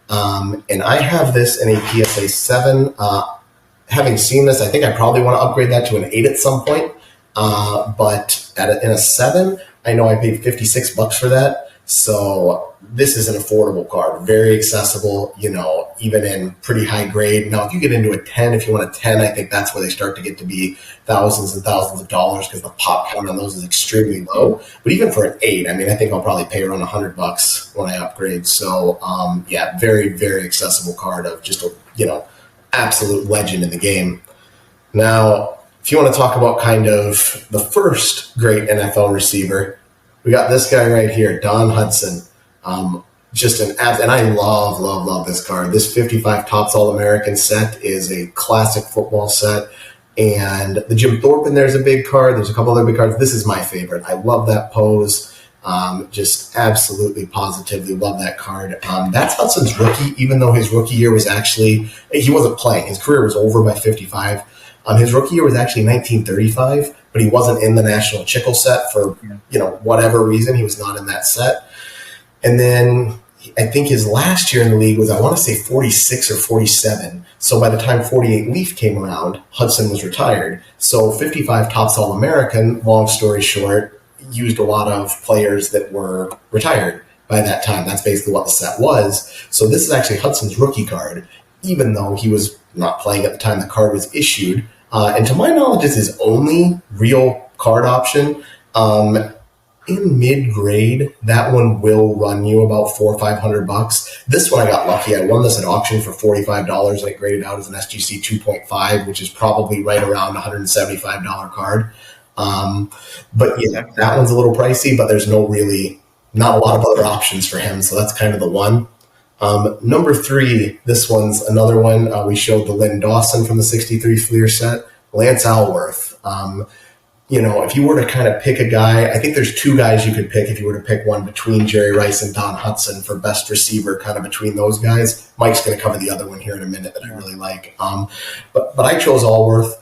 And I have this in a PSA 7. Having seen this, I think I probably want to upgrade that to an 8 at some point. But in a 7, I know I paid $56 for that. So this is an affordable card, very accessible, even in pretty high grade. Now, if you get into a 10, if you want a 10, I think that's where they start to get to be thousands and thousands of dollars because the pop count on those is extremely low. But even for an 8, I think I'll probably pay around $100 when I upgrade. So, very, very accessible card of just a, absolute legend in the game. Now, if you want to talk about kind of the first great NFL receiver, we got this guy right here, Don Hudson. Just an and I love this card. This 55 Topps All-American set is a classic football set. And the Jim Thorpe in there is a big card. There's a couple other big cards. This is my favorite. I love that pose. Just absolutely, positively love that card. That's Hudson's rookie, even though his rookie year was actually, he wasn't playing. His career was over by 55. His rookie year was actually 1935, but he wasn't in the National Chickle set for, whatever reason. He was not in that set. And then I think his last year in the league was, I want to say 46 or 47. So by the time 48 Leaf came around, Hudson was retired. So 55 Topps All-American, long story short, used a lot of players that were retired by that time. That's basically what the set was. So this is actually Hudson's rookie card, even though he was not playing at the time the card was issued. And to my knowledge, it's his only real card option. In mid-grade, that one will run you about $400 or $500. This one I got lucky. I won this at auction for $45 and it graded out as an SGC 2.5, which is probably right around $175 card. But yeah, that one's a little pricey, but there's not a lot of other options for him. So that's kind of the one. Number 3, this one's another one. We showed the Lynn Dawson from the 63 Fleer set, Lance Alworth. If you were to kind of pick a guy, I think there's 2 guys you could pick if you were to pick one between Jerry Rice and Don Hudson for best receiver, kind of between those guys. Mike's going to cover the other one here in a minute that I really like. But I chose Alworth.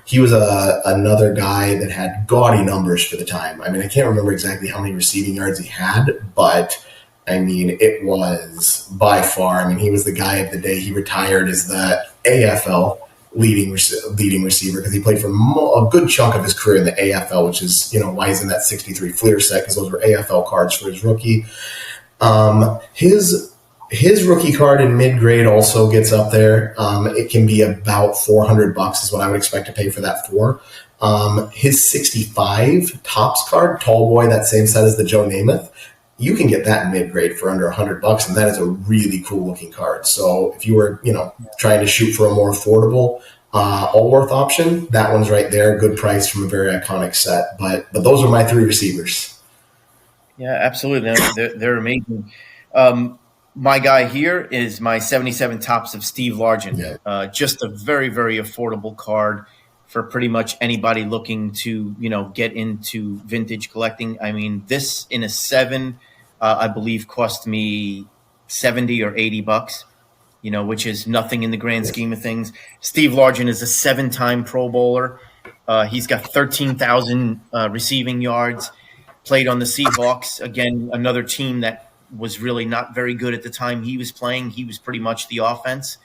He was another guy that had gaudy numbers for the time. I can't remember exactly how many receiving yards he had, but it was by far, he was the guy of the day. He retired as the AFL leading receiver because he played for a good chunk of his career in the AFL, which is, why he's in that 63 Fleer set because those were AFL cards for his rookie. His His rookie card in mid grade also gets up there. It can be about $400 is what I would expect to pay for that for. His 65 tops card, tall boy, that same set as the Joe Namath, you can get that in mid grade for under $100, and that is a really cool looking card. So if you were, trying to shoot for a more affordable Allworth option, that one's right there. Good price from a very iconic set. But those are my three receivers. Yeah, absolutely. They're amazing. My guy here is my 77 tops of Steve Largent. Yeah. Just a very, very affordable card for pretty much anybody looking to, get into vintage collecting. I mean, this in a 7, I believe cost me $70 or $80, which is nothing in the grand scheme of things. Steve Largent is a 7-time Pro Bowler. He's got 13,000 receiving yards, played on the Seahawks. Again, another team that was really not very good at the time he was playing. He was pretty much the offense.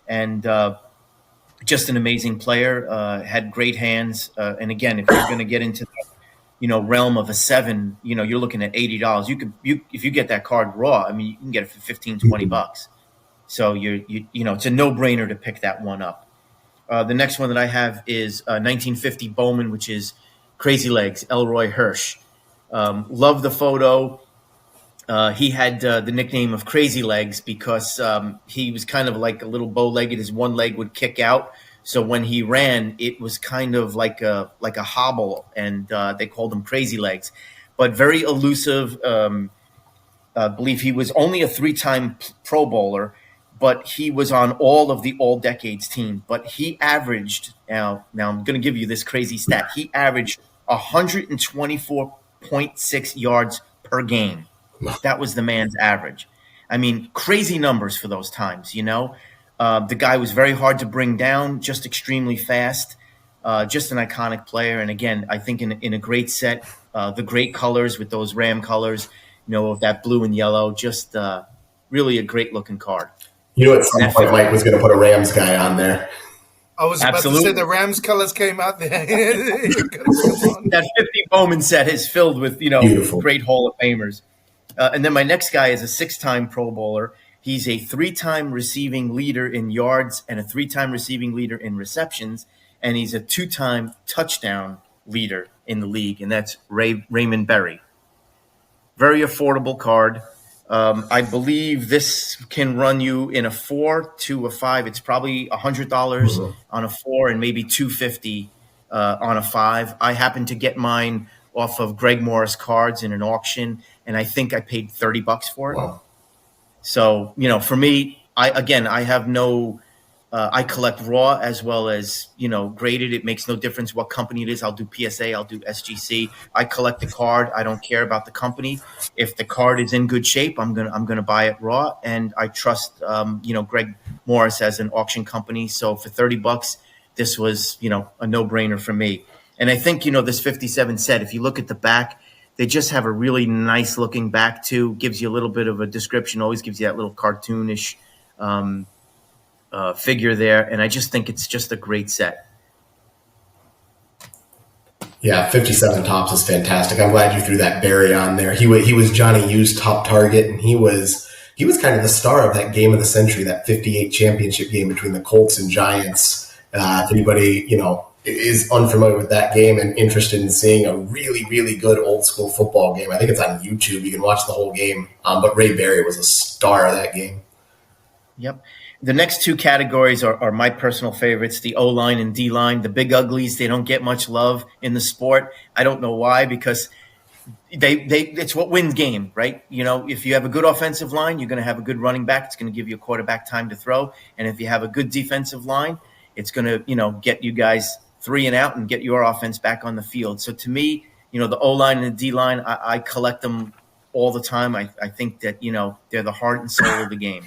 And just an amazing player, had great hands. And again, if you're going to get into the, realm of a 7, you're looking at $80. If you get that card raw, I mean, you can get it for $15-$20. So it's a no-brainer to pick that one up. The next one that I have is 1950 Bowman, which is Crazy Legs, Elroy Hirsch. Love the photo. He had the nickname of Crazy Legs because he was kind of like a little bow-legged. His one leg would kick out. So when he ran, it was kind of like a hobble, and they called him Crazy Legs. But very elusive. I believe he was only a 3-time Pro Bowler, but he was on all of the All-Decades team. But he averaged, now I'm going to give you this crazy stat, he averaged 124.6 yards per game. That was the man's average. I mean, crazy numbers for those times, The guy was very hard to bring down, just extremely fast, just an iconic player. And again, I think in a great set, the great colors with those Ram colors, of that blue and yellow, just really a great looking card. At some point, Mike was going to put a Rams guy on there. I was about to say the Rams colors came out there. That 50 Bowman set is filled with, Beautiful. Great Hall of Famers. And then my next guy is a 6-time Pro Bowler. He's a 3-time receiving leader in yards and a 3-time receiving leader in receptions. And he's a 2-time touchdown leader in the league. And that's Raymond Berry. Very affordable card. I believe this can run you in a 4 to a 5. It's probably $100 on a 4 and maybe $250 on a 5. I happen to get mine off of Greg Morris Cards in an auction, and I think I paid $30 for it. Wow. So, for me, I have no I collect raw as well as, graded. It makes no difference what company it is. I'll do PSA, I'll do SGC. I collect the card. I don't care about the company. If the card is in good shape, I'm gonna buy it raw. And I trust Greg Morris as an auction company. So for $30, this was, a no-brainer for me. And I think, this 57 set, if you look at the back, they just have a really nice looking back too. Gives you a little bit of a description, always gives you that little cartoonish figure there. And I just think it's just a great set. Yeah, 57 tops is fantastic. I'm glad you threw that Barry on there. He was Johnny U's top target, and he was kind of the star of that game of the century, that 58 championship game between the Colts and Giants. If anybody, is unfamiliar with that game and interested in seeing a really, really good old school football game, I think it's on YouTube. You can watch the whole game. But Ray Barry was a star of that game. Yep. The next two categories are my personal favorites, the O-line and D-line. The big uglies, they don't get much love in the sport. I don't know why, because it's what wins game, right? If you have a good offensive line, you're going to have a good running back. It's going to give you a quarterback time to throw. And if you have a good defensive line, it's going to, get you guys 3 and out and get your offense back on the field. So to me, the O-line and the D-line, I collect them all the time. I think that, they're the heart and soul of the game.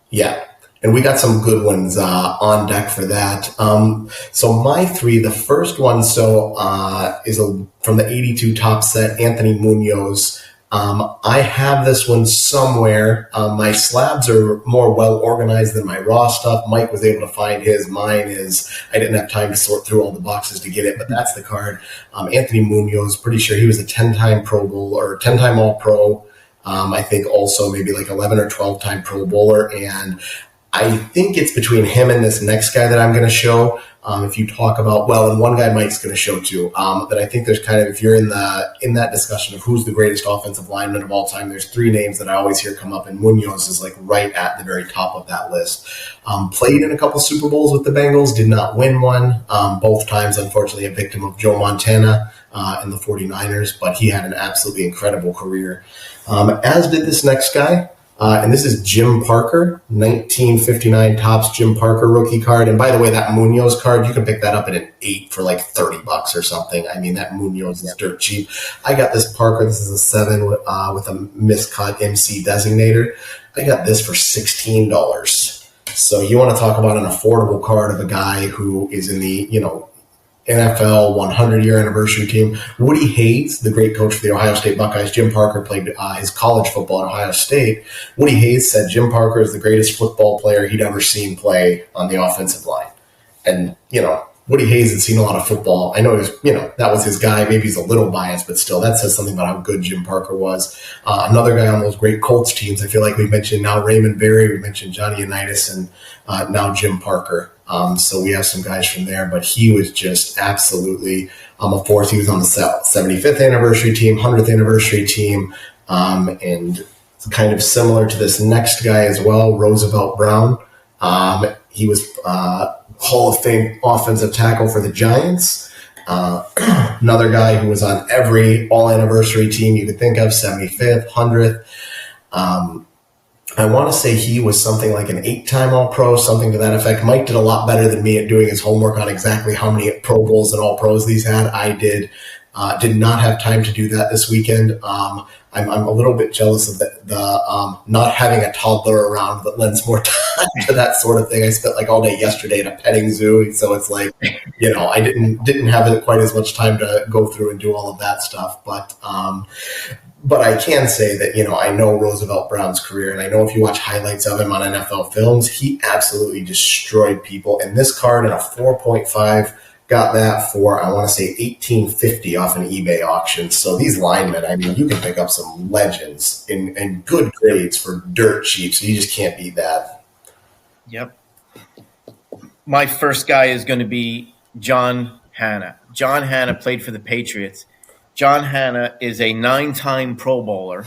Yeah. And we got some good ones on deck for that. So my 3, the first one is from the 82 top set, Anthony Munoz. I have this one somewhere. My slabs are more well organized than my raw stuff. Mike was able to find his. Mine is, I didn't have time to sort through all the boxes to get it, but that's the card. Anthony Munoz, pretty sure he was a 10-time Pro Bowl or 10-time All-Pro. I think also maybe like 11 or 12-time Pro Bowler. And I think it's between him and this next guy that I'm going to show. If you talk about, well, and one guy Mike's going to show too, that I think there's kind of, if you're in that discussion of who's the greatest offensive lineman of all time, there's three names that I always hear come up, and Munoz is like right at the very top of that list. Played in a couple Super Bowls with the Bengals, did not win one. Both times, unfortunately, a victim of Joe Montana in the 49ers, but he had an absolutely incredible career. As did this next guy. And this is Jim Parker, 1959 Topps Jim Parker rookie card. And by the way, that Munoz card, you can pick that up at an 8 for like $30 or something. I mean, that Munoz is dirt cheap. I got this Parker. This is a 7 with a miscut MC designator. I got this for $16. So you want to talk about an affordable card of a guy who is in the, NFL 100-year anniversary team. Woody Hayes, the great coach for the Ohio State Buckeyes. Jim Parker played his college football at Ohio State. Woody Hayes said Jim Parker is the greatest football player he'd ever seen play on the offensive line. And, Woody Hayes had seen a lot of football. I know that was his guy. Maybe he's a little biased, but still, that says something about how good Jim Parker was. Another guy on those great Colts teams. I feel like we mentioned now Raymond Berry, we mentioned Johnny Unitas, and now Jim Parker. So we have some guys from there, but he was just absolutely a force. He was on the 75th anniversary team, 100th anniversary team, and kind of similar to this next guy as well, Roosevelt Brown. He was Hall of Fame offensive tackle for the Giants. Another guy who was on every all-anniversary team you could think of, 75th, 100th. I want to say he was something like an 8-time All-Pro, something to that effect. Mike did a lot better than me at doing his homework on exactly how many Pro Bowls and All-Pros these had. I did not have time to do that this weekend. I'm a little bit jealous of the not having a toddler around that lends more time to that sort of thing. I spent like all day yesterday at a petting zoo, so it's like, I didn't have quite as much time to go through and do all of that stuff, But I can say that, I know Roosevelt Brown's career, and I know if you watch highlights of him on NFL films, he absolutely destroyed people. And this card in a 4.5 got that for, I want to say, $18.50 off an eBay auction. So these linemen, I mean, you can pick up some legends in good grades for dirt cheap. So you just can't beat that. Yep. My first guy is going to be John Hannah. John Hannah played for the Patriots. John Hannah is a 9-time Pro Bowler.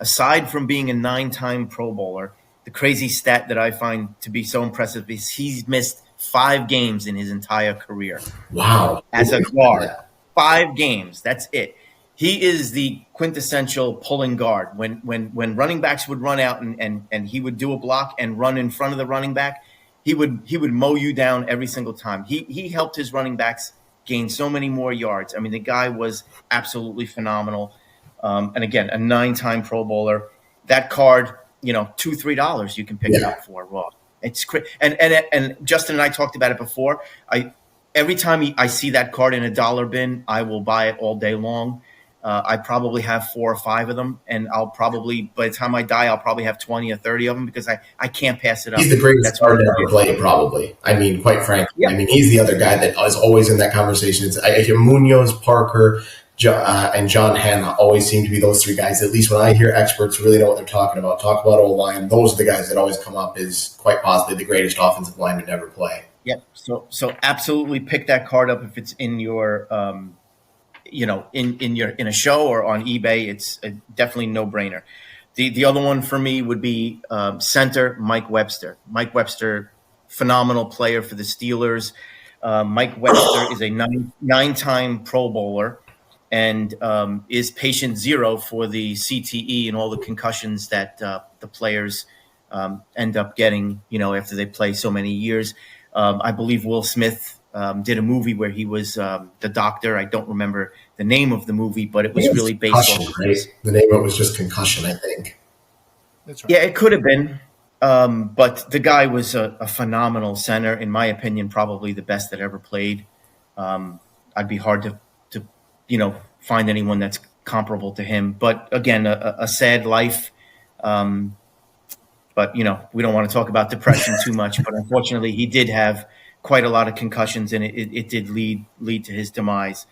Aside from being a 9-time Pro Bowler, the crazy stat that I find to be so impressive is he's missed 5 games in his entire career. Wow. As a guard. 5 games. That's it. He is the quintessential pulling guard. When running backs would run out and he would do a block and run in front of the running back, he would mow you down every single time. He helped his running backs gain so many more yards. I mean, the guy was absolutely phenomenal. And again, a 9-time Pro Bowler. That card, $2-3 you can pick it up for raw. It's crazy. And Justin and I talked about it before. Every time I see that card in a dollar bin, I will buy it all day long. I probably have 4 or 5 of them, and I'll probably, by the time I die, I'll probably have 20 or 30 of them because I can't pass it up. He's the greatest card to ever play, probably. I mean, quite frankly. Yeah. I mean, he's the other guy that is always in that conversation. I hear Munoz, Parker, and John Hannah always seem to be those 3 guys. At least when I hear experts really know what they're talking about, talk about O-line, those are the guys that always come up as quite possibly the greatest offensive lineman to ever play. Yep. So absolutely pick that card up if it's in your in a show or on eBay. It's definitely no brainer. The other one for me would be center Mike Webster. Mike Webster, phenomenal player for the Steelers. Mike Webster is a 9-time Pro Bowler and is patient 0 for the CTE and all the concussions that the players end up getting, after they play so many years. I believe Will Smith did a movie where he was the doctor. I don't remember the name of the movie, but it was really based on right? The name of it was just Concussion, I think. That's right. Yeah, it could have been. But the guy was a phenomenal center, in my opinion, probably the best that ever played. I'd be hard to find anyone that's comparable to him. But again, a sad life. But we don't want to talk about depression too much. But unfortunately, he did have quite a lot of concussions, and it did lead to his demise.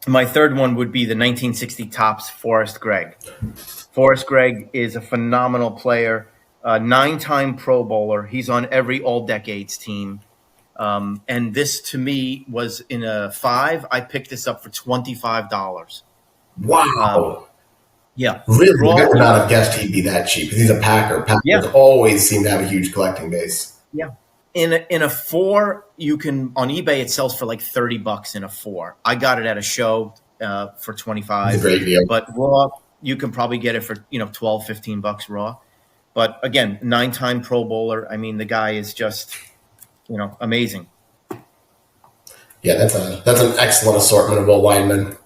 My third one would be the 1960 Topps Forrest Gregg. Forrest Gregg is a phenomenal player, a 9-time Pro Bowler. He's on every All Decades team. And this, to me, was in a 5. I picked this up for $25. Wow. Yeah. Really? I would not have guessed he'd be that cheap because he's a Packer. Packers always seem to have a huge collecting base. Yeah. In a 4, you can, on eBay, it sells for like $30 in a 4. I got it at a show for $25. It's a great deal. But raw, you can probably get it for, $12, $15 raw. But again, 9-time Pro Bowler. I mean, the guy is just, amazing. Yeah, that's an excellent assortment of old linemen.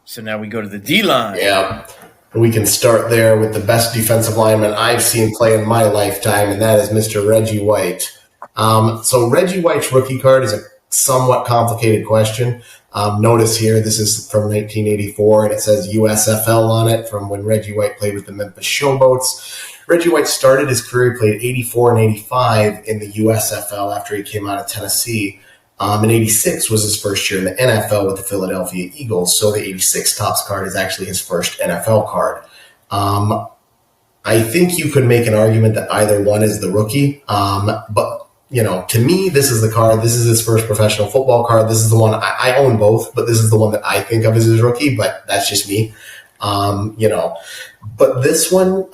So now we go to the D-line. Yeah. We can start there with the best defensive lineman I've seen play in my lifetime, and that is Mr. Reggie White. So Reggie White's rookie card is a somewhat complicated question. Notice here, this is from 1984, and it says USFL on it from when Reggie White played with the Memphis Showboats. Reggie White started his career, he played 84 and 85 in the USFL after he came out of Tennessee. In 86 was his first year in the NFL with the Philadelphia Eagles, so the 86 Topps card is actually his first NFL card. I think you could make an argument that either one is the rookie, but to me, this is the card. This is his first professional football card. This is the one I own both, but this is the one that I think of as his rookie, but that's just me. But this one,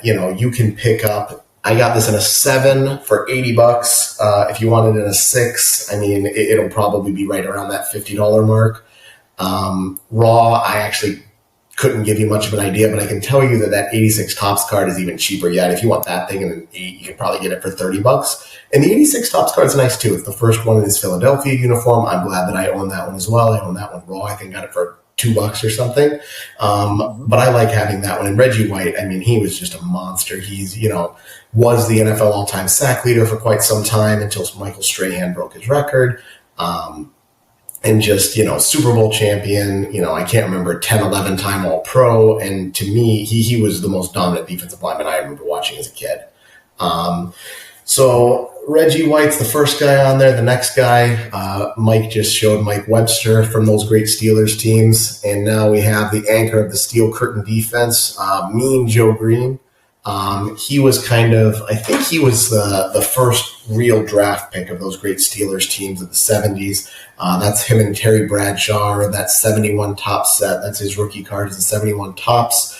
you can pick up. I got this in a 7 for $80. If you wanted it in a 6, I mean, it'll probably be right around that $50 mark. Raw, I actually couldn't give you much of an idea, but I can tell you that 86 Topps card is even cheaper yet. If you want that thing in an 8, you can probably get it for $30. And the 86 Topps card is nice too. It's the first one in his Philadelphia uniform. I'm glad that I own that one as well. I own that one raw. I think I got it for $2 or something. But I like having that one. And Reggie White, I mean, he was just a monster. He's, was the NFL all-time sack leader for quite some time until Michael Strahan broke his record. And just, Super Bowl champion, I can't remember, 10, 11 time All-Pro. And to me, he was the most dominant defensive lineman I remember watching as a kid. So Reggie White's the first guy on there. The next guy, Mike just showed Mike Webster from those great Steelers teams. And now we have the anchor of the Steel Curtain defense, Mean Joe Green. He was I think he was the first real draft pick of those great Steelers teams of the 70s. That's him and Terry Bradshaw, that 71 Topps set. That's his rookie card, is the 71 Topps.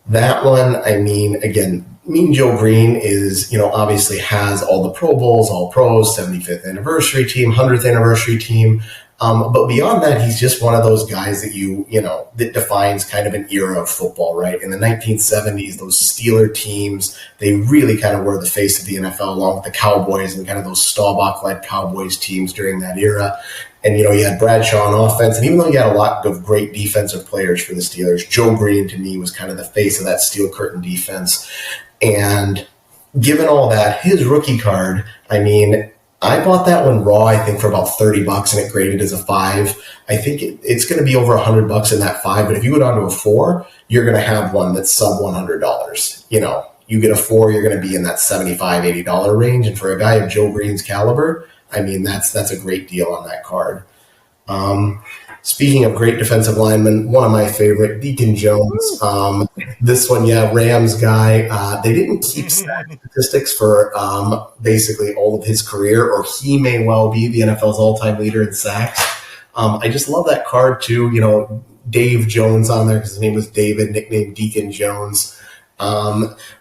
That one, I mean, again, Mean Joe Green is, obviously has all the Pro Bowls, all pros, 75th anniversary team, 100th anniversary team. But beyond that, he's just one of those guys that that defines kind of an era of football, right? In the 1970s, those Steeler teams, they really kind of were the face of the NFL along with the Cowboys and kind of those Staubach-led Cowboys teams during that era. And, you had Bradshaw on offense. And even though you had a lot of great defensive players for the Steelers, Joe Green, to me, was kind of the face of that Steel Curtain defense. And given all that, his rookie card, I mean, I bought that one raw, I think, for about $30 and it graded as a 5. I think it's going to be over $100 in that 5. But if you go down to a 4, you're going to have one that's sub $100. You get a 4, you're going to be in that $75, $80 range. And for a guy of Joe Green's caliber, I mean, that's a great deal on that card. Speaking of great defensive linemen, one of my favorite, Deacon Jones. This one, Rams guy. They didn't keep statistics for basically all of his career, or he may well be the NFL's all-time leader in sacks. I just love that card too. Dave Jones on there because his name was David, nicknamed Deacon Jones.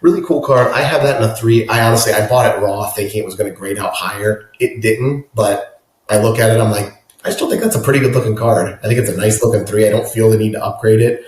Really cool card. I have that in a 3. I bought it raw thinking it was going to grade out higher. It didn't, but I look at it, I'm like, I still think that's a pretty good looking card. I think it's a nice looking 3. I don't feel the need to upgrade it.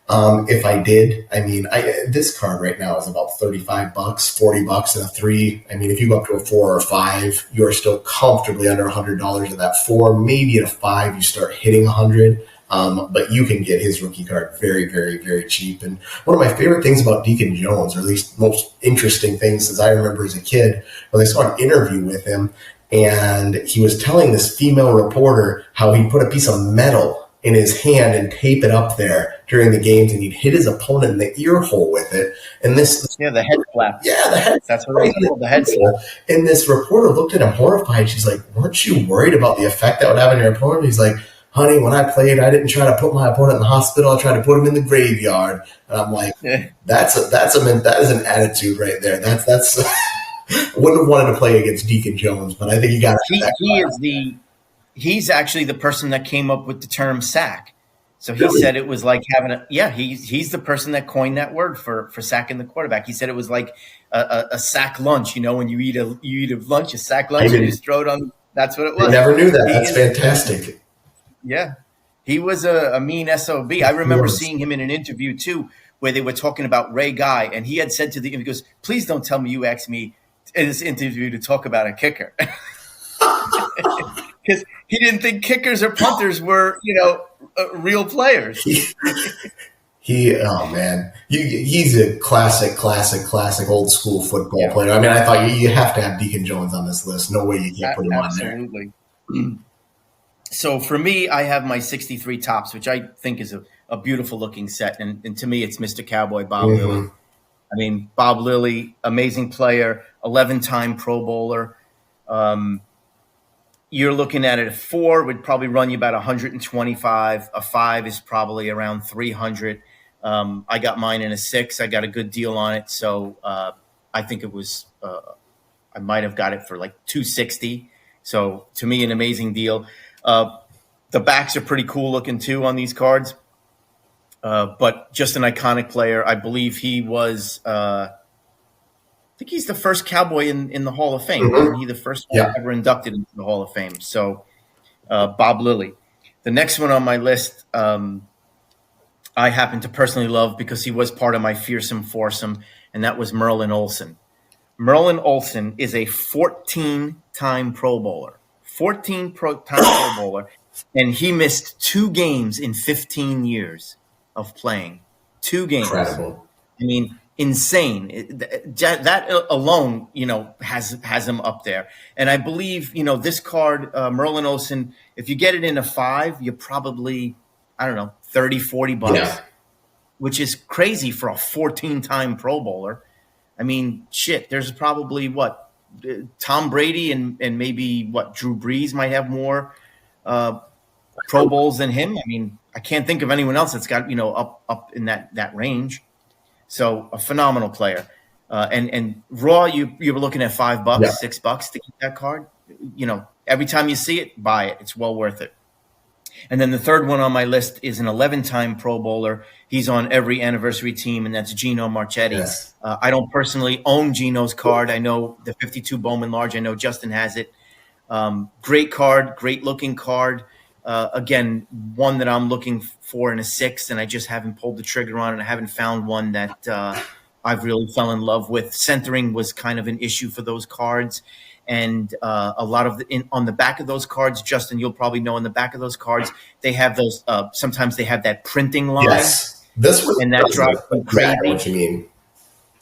If I did, I mean, this card right now is about $35, $40 in a 3. I mean, if you go up to a 4 or 5, you're still comfortably under $100 at that 4. Maybe at a 5, you start hitting 100. But you can get his rookie card very, very, very cheap. And one of my favorite things about Deacon Jones, or at least most interesting things as I remember as a kid, when I saw an interview with him, and he was telling this female reporter how he put a piece of metal in his hand and tape it up there during the games, and he'd hit his opponent in the ear hole with it. And this, Yeah, the head flap. yeah, the head. That's what it's called, the head slap. And this reporter looked at him horrified. She's like, "Weren't you worried about the effect that would have on your opponent?" He's like, "Honey, when I played, I didn't try to put my opponent in the hospital. I tried to put him in the graveyard." And I'm like, that is an attitude right there. That's wouldn't have wanted to play against Deacon Jones, but I think he's actually the person that came up with the term sack. So he Really? said it was like he's the person that coined that word for sacking the quarterback. He said it was like a sack lunch, when you eat a lunch, a sack lunch, and you just throw it on. That's what it was. I never knew that. That's fantastic. Yeah. He was a mean SOB. I remember seeing him in an interview too, where they were talking about Ray Guy, and he had said he goes, "Please don't tell me you asked me in this interview to talk about a kicker." Because he didn't think kickers or punters were, real players. Oh man, he's a classic old school football player. I mean, I thought you have to have Deacon Jones on this list. No way you can't put him on there. Absolutely. So for me, I have my 63 tops, which I think is a beautiful looking set. And to me, it's Mr. Cowboy Bob Lilly. I mean, Bob Lilly, amazing player, 11-time Pro Bowler. You're looking at it, a 4 would probably run you about 125. A 5 is probably around 300. I got mine in a 6. I got a good deal on it. So I think it was, I might have got it for like 260. So to me, an amazing deal. The backs are pretty cool looking too on these cards. But just an iconic player. I believe he was, I think he's the first Cowboy in the Hall of Fame. Wasn't he the first one ever inducted into the Hall of Fame? So Bob Lilly. The next one on my list, I happen to personally love because he was part of my fearsome foursome, and that was Merlin Olsen. Merlin Olsen is a 14-time Pro Bowler. 14-time Pro Bowler, and he missed 2 games in 15 years of playing. 2 games. Incredible. I mean, insane. That alone, has him up there. And I believe, this card, Merlin Olsen, if you get it in a 5, you're probably, I don't know, 30, 40 bucks, which is crazy for a 14-time Pro Bowler. I mean, shit, there's probably Tom Brady and maybe Drew Brees might have more Pro Bowls than him. I mean, I can't think of anyone else that's got, up in that range. So a phenomenal player. And raw, you were looking at $5, $6 to get that card. Every time you see it, buy it. It's well worth it. And then the third one on my list is an 11-time Pro Bowler. He's on every anniversary team, and that's Gino Marchetti. Yes. I don't personally own Gino's card. I know the 52 Bowman Large. I know Justin has it. Great card, great looking card. Again, one that I'm looking for in a 6, and I just haven't pulled the trigger on it. I haven't found one that I've really fell in love with. Centering was kind of an issue for those cards. And a lot of on the back of those cards, Justin, you'll probably know on the back of those cards, they have those. Sometimes they have that printing line. Yes, this was and that drives me crazy. Exactly what you mean.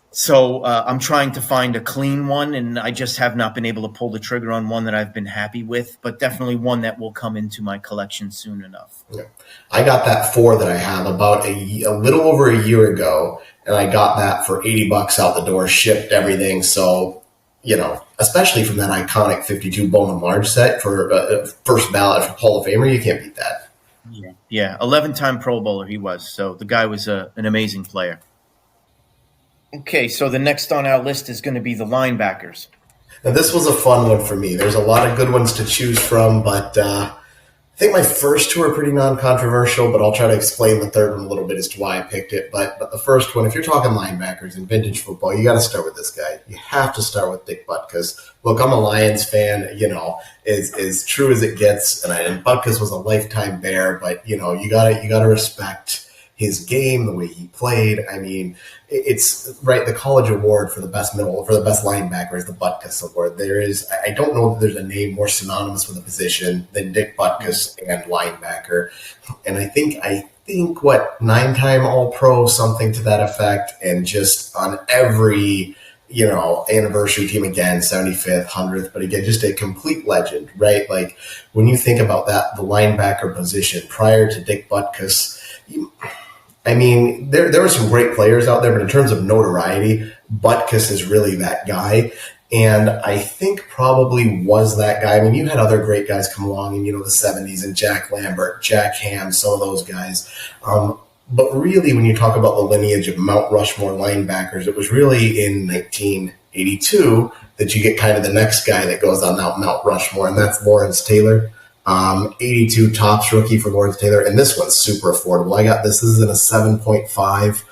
So I'm trying to find a clean one, and I just have not been able to pull the trigger on one that I've been happy with. But definitely one that will come into my collection soon enough. Yeah. I got that 4 that I have about a little over a year ago, and I got that for $80 out the door, shipped everything. So. Especially from that iconic 52 Bowman Large set for first ballot for Hall of Famer, you can't beat that. Yeah, 11-time Pro Bowler he was. So the guy was an amazing player. Okay, so the next on our list is going to be the linebackers. Now, this was a fun one for me. There's a lot of good ones to choose from, but I think my first 2 are pretty non-controversial, but I'll try to explain the third one a little bit as to why I picked it. But the first one, if you're talking linebackers in vintage football, you got to start with this guy. You have to start with Dick Butkus. Look, I'm a Lions fan, as true as it gets, and Butkus was a lifetime Bear, but you gotta respect his game, the way he played. I mean, it's right. The college award for the best linebacker is the Butkus Award. I don't know that there's a name more synonymous with a position than Dick Butkus and linebacker. And I think 9-time All-Pro, something to that effect, and just on every anniversary team again, 75th, 100th, but again, just a complete legend, right? Like when you think about that, the linebacker position prior to Dick Butkus, I mean, there were some great players out there, but in terms of notoriety, Butkus is really that guy. And I think probably was that guy. I mean, you had other great guys come along in, the 70s and Jack Lambert, Jack Ham, some of those guys. But really, when you talk about the lineage of Mount Rushmore linebackers, it was really in 1982 that you get kind of the next guy that goes on Mount Rushmore, and that's Lawrence Taylor. 82 tops rookie for Lawrence Taylor, and this one's super affordable. I got this. This is in a 7.5.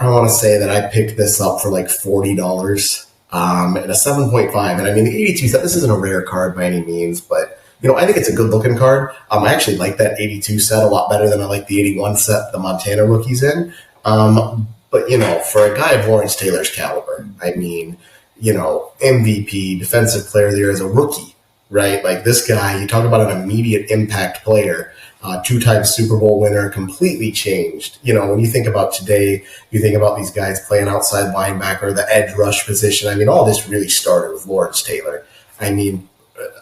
I want to say that I picked this up for like $40 at a 7.5. And I mean, the 82 set, this isn't a rare card by any means, but I think it's a good looking card. I actually like that 82 set a lot better than I like the 81 set the Montana rookie's in. But for a guy of Lawrence Taylor's caliber, I mean, MVP, defensive player of the year as a rookie, right? Like this guy, you talk about an immediate impact player, two-time Super Bowl winner, completely changed. When you think about today, you think about these guys playing outside linebacker, the edge rush position. I mean, all this really started with Lawrence Taylor. I mean,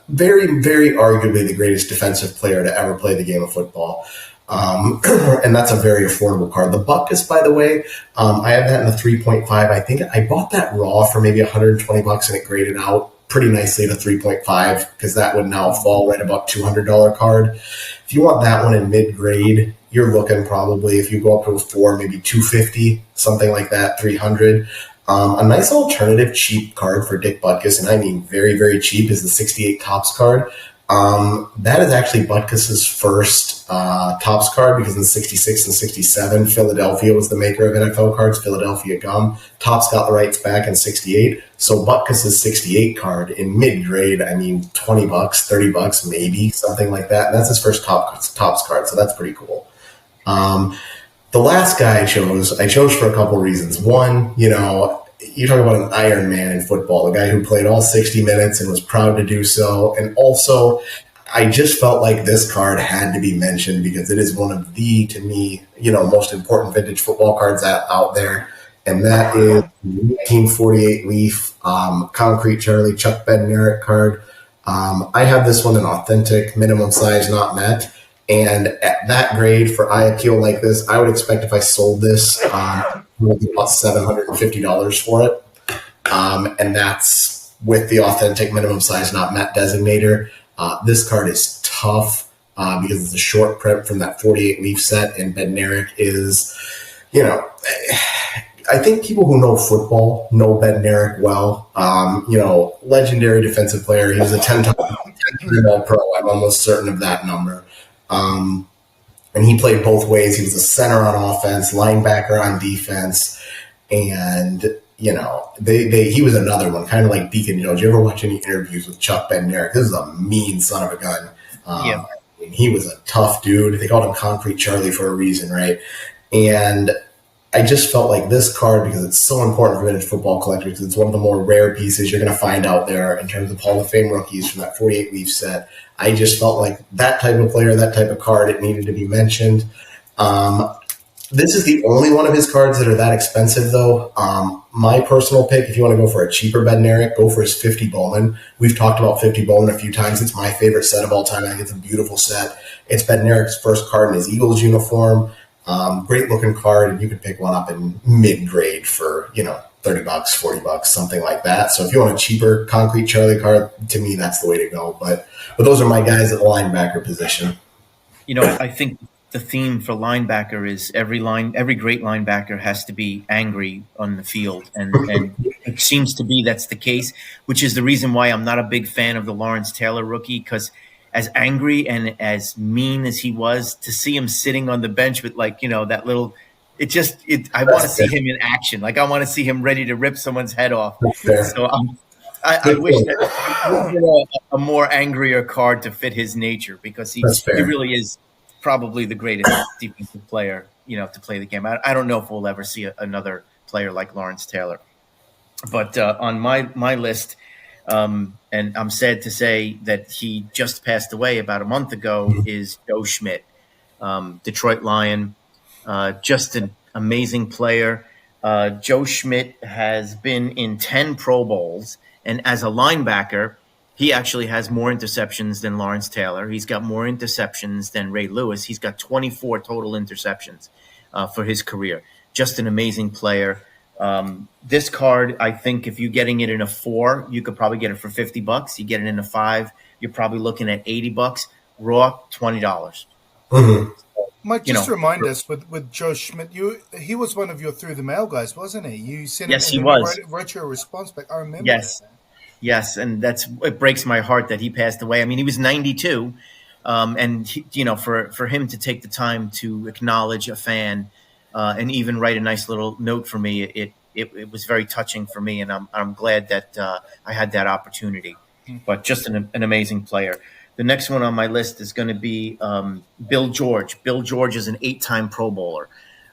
very, very arguably the greatest defensive player to ever play the game of football. And that's a very affordable card. The Butkus, by the way, I have that in the 3.5. I think I bought that raw for maybe $120 and it graded out pretty nicely at a 3.5 because that would now fall right about $200 card. If you want that one in mid-grade, you're looking probably, if you go up to a 4, maybe 250, something like that, 300. A nice alternative cheap card for Dick Butkus, and I mean very, very cheap, is the 68 Topps card. That is actually Butkus's first Topps card because in 66 and 67, Philadelphia was the maker of NFL cards, Philadelphia Gum. Topps got the rights back in 68. So Butkus's 68 card in mid-grade, I mean, $20, $30 maybe, something like that. And that's his first Topps card, so that's pretty cool. The last guy I chose for a couple reasons. One, you talk about an Iron Man in football, a guy who played all 60 minutes and was proud to do so. And also, I just felt like this card had to be mentioned because it is one of the, to me, most important vintage football cards out there. And that is the 1948 Leaf Concrete Charlie Chuck Bednarik card. I have this one in authentic, minimum size not met. And at that grade for eye appeal like this, I would expect if I sold this, we'll get about $750 for it. And that's with the authentic minimum size not met designator. This card is tough because it's a short print from that 48 Leaf set, and Bednarik is, I think people who know football know Bednarik well. Legendary defensive player. He was a 10-time All-Pro. I'm almost certain of that number. And he played both ways. He was a center on offense, linebacker on defense, and he was another one, kind of like Deacon Jones. You ever watch any interviews with Chuck Bednarik? This is a mean son of a gun. Yeah. I mean, he was a tough dude. They called him Concrete Charlie for a reason, right? And I just felt like this card, because it's so important for vintage football collectors, because it's one of the more rare pieces you're going to find out there in terms of Hall of Fame rookies from that 48 Leaf set. I just felt like that type of player, that type of card, it needed to be mentioned. This is the only one of his cards that are that expensive, though. My personal pick, if you want to go for a cheaper Bednarik, go for his 50 Bowman. We've talked about 50 Bowman a few times. It's my favorite set of all time. I think it's a beautiful set. It's Bednarik's first card in his Eagles uniform. Great looking card, and you can pick one up in mid-grade for, $30, $40, something like that. So if you want a cheaper Concrete Charlie card, to me, that's the way to go. But those are my guys at the linebacker position. I think the theme for linebacker is every great linebacker has to be angry on the field. And it seems to be that's the case, which is the reason why I'm not a big fan of the Lawrence Taylor rookie, because as angry and as mean as he was, to see him sitting on the bench with that little – I want to see him in action. Like I want to see him ready to rip someone's head off. So I wish that a more angrier card to fit his nature, because he really is probably the greatest defensive player, to play the game. I don't know if we'll ever see another player like Lawrence Taylor. But on my list, and I'm sad to say that he just passed away about a month ago, is Joe Schmidt, Detroit Lion. Just an amazing player. Joe Schmidt has been in 10 Pro Bowls, and as a linebacker, He actually has more interceptions than Lawrence Taylor. He's got more interceptions than Ray Lewis. He's got 24 total interceptions for his career. Just an amazing player. This card, I think if you're getting it in a 4, you could probably get it for $50. You get it in a 5, you're probably looking at $80. Raw, $20. Mm-hmm. Mike, just remind us with Joe Schmidt. He was one of your Through the Mail guys, wasn't he? You sent yes, him, he was. Wrote you a response back. I remember. Yes. That. Yes, and it breaks my heart that he passed away. I mean, he was 92, and for him to take the time to acknowledge a fan and even write a nice little note for me, it was very touching for me, and I'm glad that I had that opportunity. But just an amazing player. The next one on my list is going to be Bill George. Bill George is an 8-time Pro Bowler.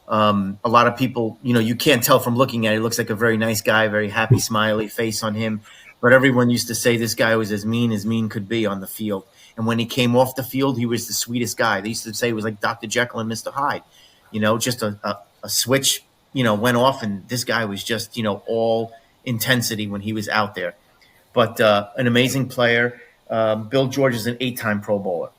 A lot of people, you can't tell from looking at it. He looks like a very nice guy, very happy, smiley face on him. But everyone used to say this guy was as mean could be on the field. And when he came off the field, he was the sweetest guy. They used to say it was like Dr. Jekyll and Mr. Hyde. Just a switch, went off, and this guy was just, all intensity when he was out there. But an amazing player. Bill George is an 8-time Pro Bowler.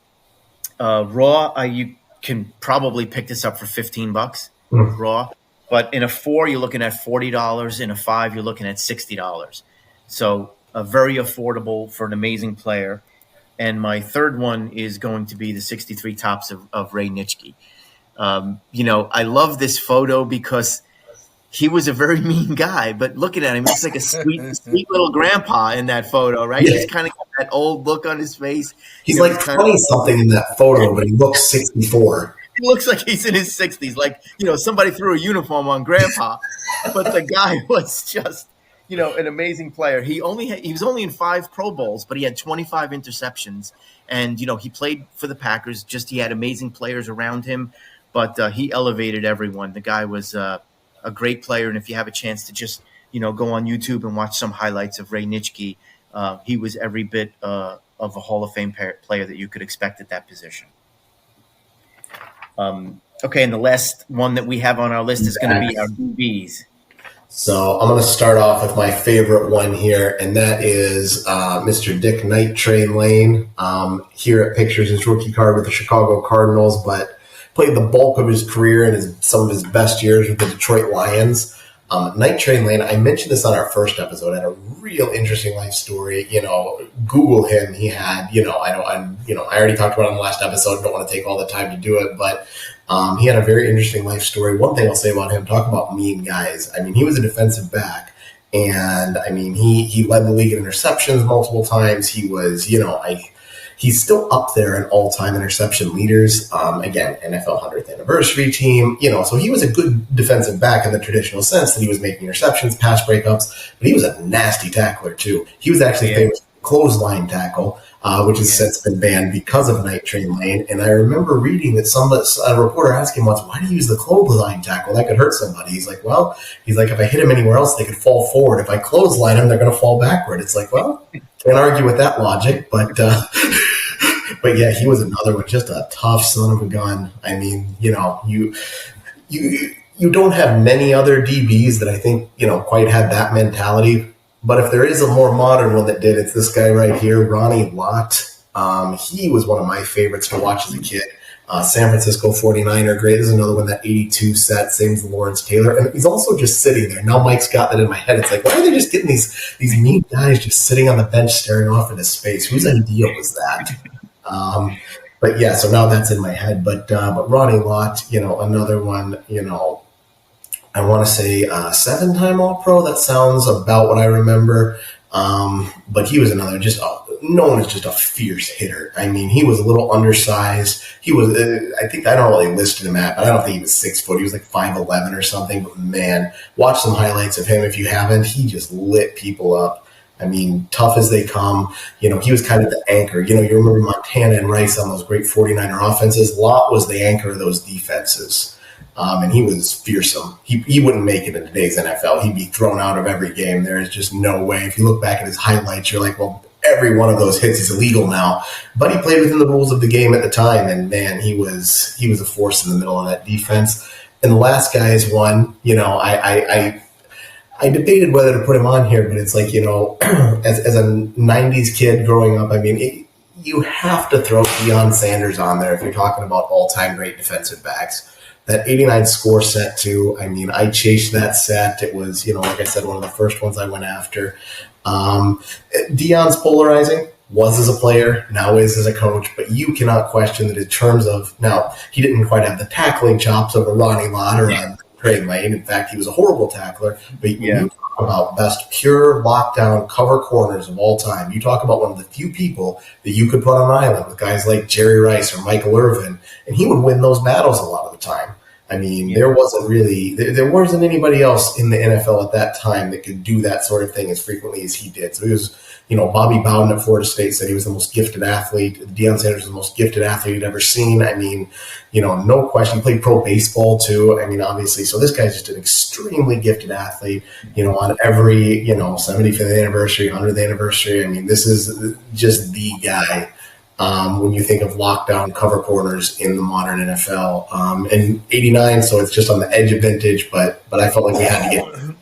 Raw, you can probably pick this up for $15 raw. But in a 4, you're looking at $40. In a 5, you're looking at $60. So very affordable for an amazing player. And my third one is going to be the 63 tops of Ray Nitschke. I love this photo because he was a very mean guy, but looking at him, he looks like a sweet little grandpa in that photo, right? Yeah. He's kind of got that old look on his face. He's like 20-something in that photo, but he looks 64. He looks like he's in his 60s, like, somebody threw a uniform on grandpa. But the guy was just, an amazing player. He was only in 5 Pro Bowls, but he had 25 interceptions. And, he played for the Packers. Just he had amazing players around him, but he elevated everyone. The guy was a great player. And if you have a chance to just, go on YouTube and watch some highlights of Ray Nitschke, he was every bit of a Hall of Fame player that you could expect at that position. Okay, and the last one that we have on our list is going to be our DBs. So I'm going to start off with my favorite one here, and that is Mr. Dick Night Train Lane. Here at pictures his rookie card with the Chicago Cardinals, but played the bulk of his career and some of his best years with the Detroit Lions. Night Train Lane, I mentioned this on our first episode, had a real interesting life story. Google him. He had, I already talked about it in the last episode. Don't want to take all the time to do it, but he had a very interesting life story. One thing I'll say about him, talk about mean guys. I mean, he was a defensive back, and I mean, he led the league in interceptions multiple times. He was, he's still up there in all-time interception leaders. Again, NFL 100th anniversary team, so he was a good defensive back in the traditional sense that he was making interceptions, pass breakups, but he was a nasty tackler too. He was actually famous for clothesline tackle, which has since been banned because of Night Train Lane. And I remember reading that a reporter asked him once, why do you use the clothesline tackle? That could hurt somebody. He's like, if I hit him anywhere else, they could fall forward. If I clothesline him, they're going to fall backward. It's like, well, can't argue with that logic, but yeah, he was another one, just a tough son of a gun. I mean, you don't have many other DBs that I think, quite had that mentality. But if there is a more modern one that did, it's this guy right here, Ronnie Lott. He was one of my favorites to watch as a kid. San Francisco 49er, great. This is another one, that 82 set, same as Lawrence Taylor. And he's also just sitting there. Now Mike's got that in my head. It's like, why are they just getting these mean guys just sitting on the bench staring off into space? Whose idea was that? But yeah, so now that's in my head. But Ronnie Lott, another one, I want to say 7-time All-Pro. That sounds about what I remember. But he was another, just known as just a fierce hitter. I mean, he was a little undersized. He was, I don't really listed him at, but I don't think he was 6 foot. He was like 5'11" or something. But man, watch some highlights of him if you haven't. He just lit people up. I mean, tough as they come. He was kind of the anchor. You remember Montana and Rice on those great 49er offenses. Lott was the anchor of those defenses. And he was fearsome. He wouldn't make it in today's NFL. He'd be thrown out of every game. There is just no way. If you look back at his highlights, you're like, well, every one of those hits is illegal now. But he played within the rules of the game at the time, and man, he was a force in the middle of that defense. And the last guy is one, I debated whether to put him on here, but it's like, as a 90s kid growing up, I mean, you have to throw Deion Sanders on there if you're talking about all-time great defensive backs. That 89 score set, too. I mean, I chased that set. It was, like I said, one of the first ones I went after. Deion's polarizing. Was as a player, now is as a coach, but you cannot question that in terms of, now, he didn't quite have the tackling chops of a Ronnie Lott or a Trey Lane. In fact, he was a horrible tackler. But when you talk about best pure lockdown cover corners of all time, you talk about one of the few people that you could put on an island with guys like Jerry Rice or Michael Irvin, and he would win those battles a lot of the time. I mean, there wasn't anybody else in the NFL at that time that could do that sort of thing as frequently as he did. So he was, Bobby Bowden at Florida State said he was the most gifted athlete. Deion Sanders was the most gifted athlete he'd ever seen. I mean, no question. He played pro baseball too. I mean, obviously. So this guy's just an extremely gifted athlete, on every, 75th anniversary, 100th anniversary. I mean, this is just the guy. When you think of lockdown cover corners in the modern NFL, and 89, so it's just on the edge of vintage, but I felt like we had to get.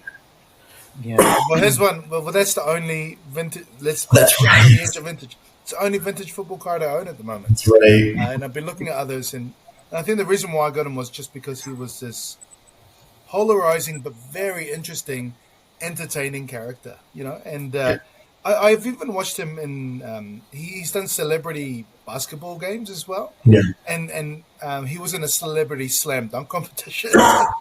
Yeah. Well, here's one. Well, that's the only vintage. That's right. The edge of vintage. It's the only vintage football card I own at the moment. That's right. And I've been looking at others, and I think the reason why I got him was just because he was this polarizing but very interesting, entertaining character. And. I've even watched him in. He's done celebrity basketball games as well. Yeah. And he was in a celebrity slam dunk competition.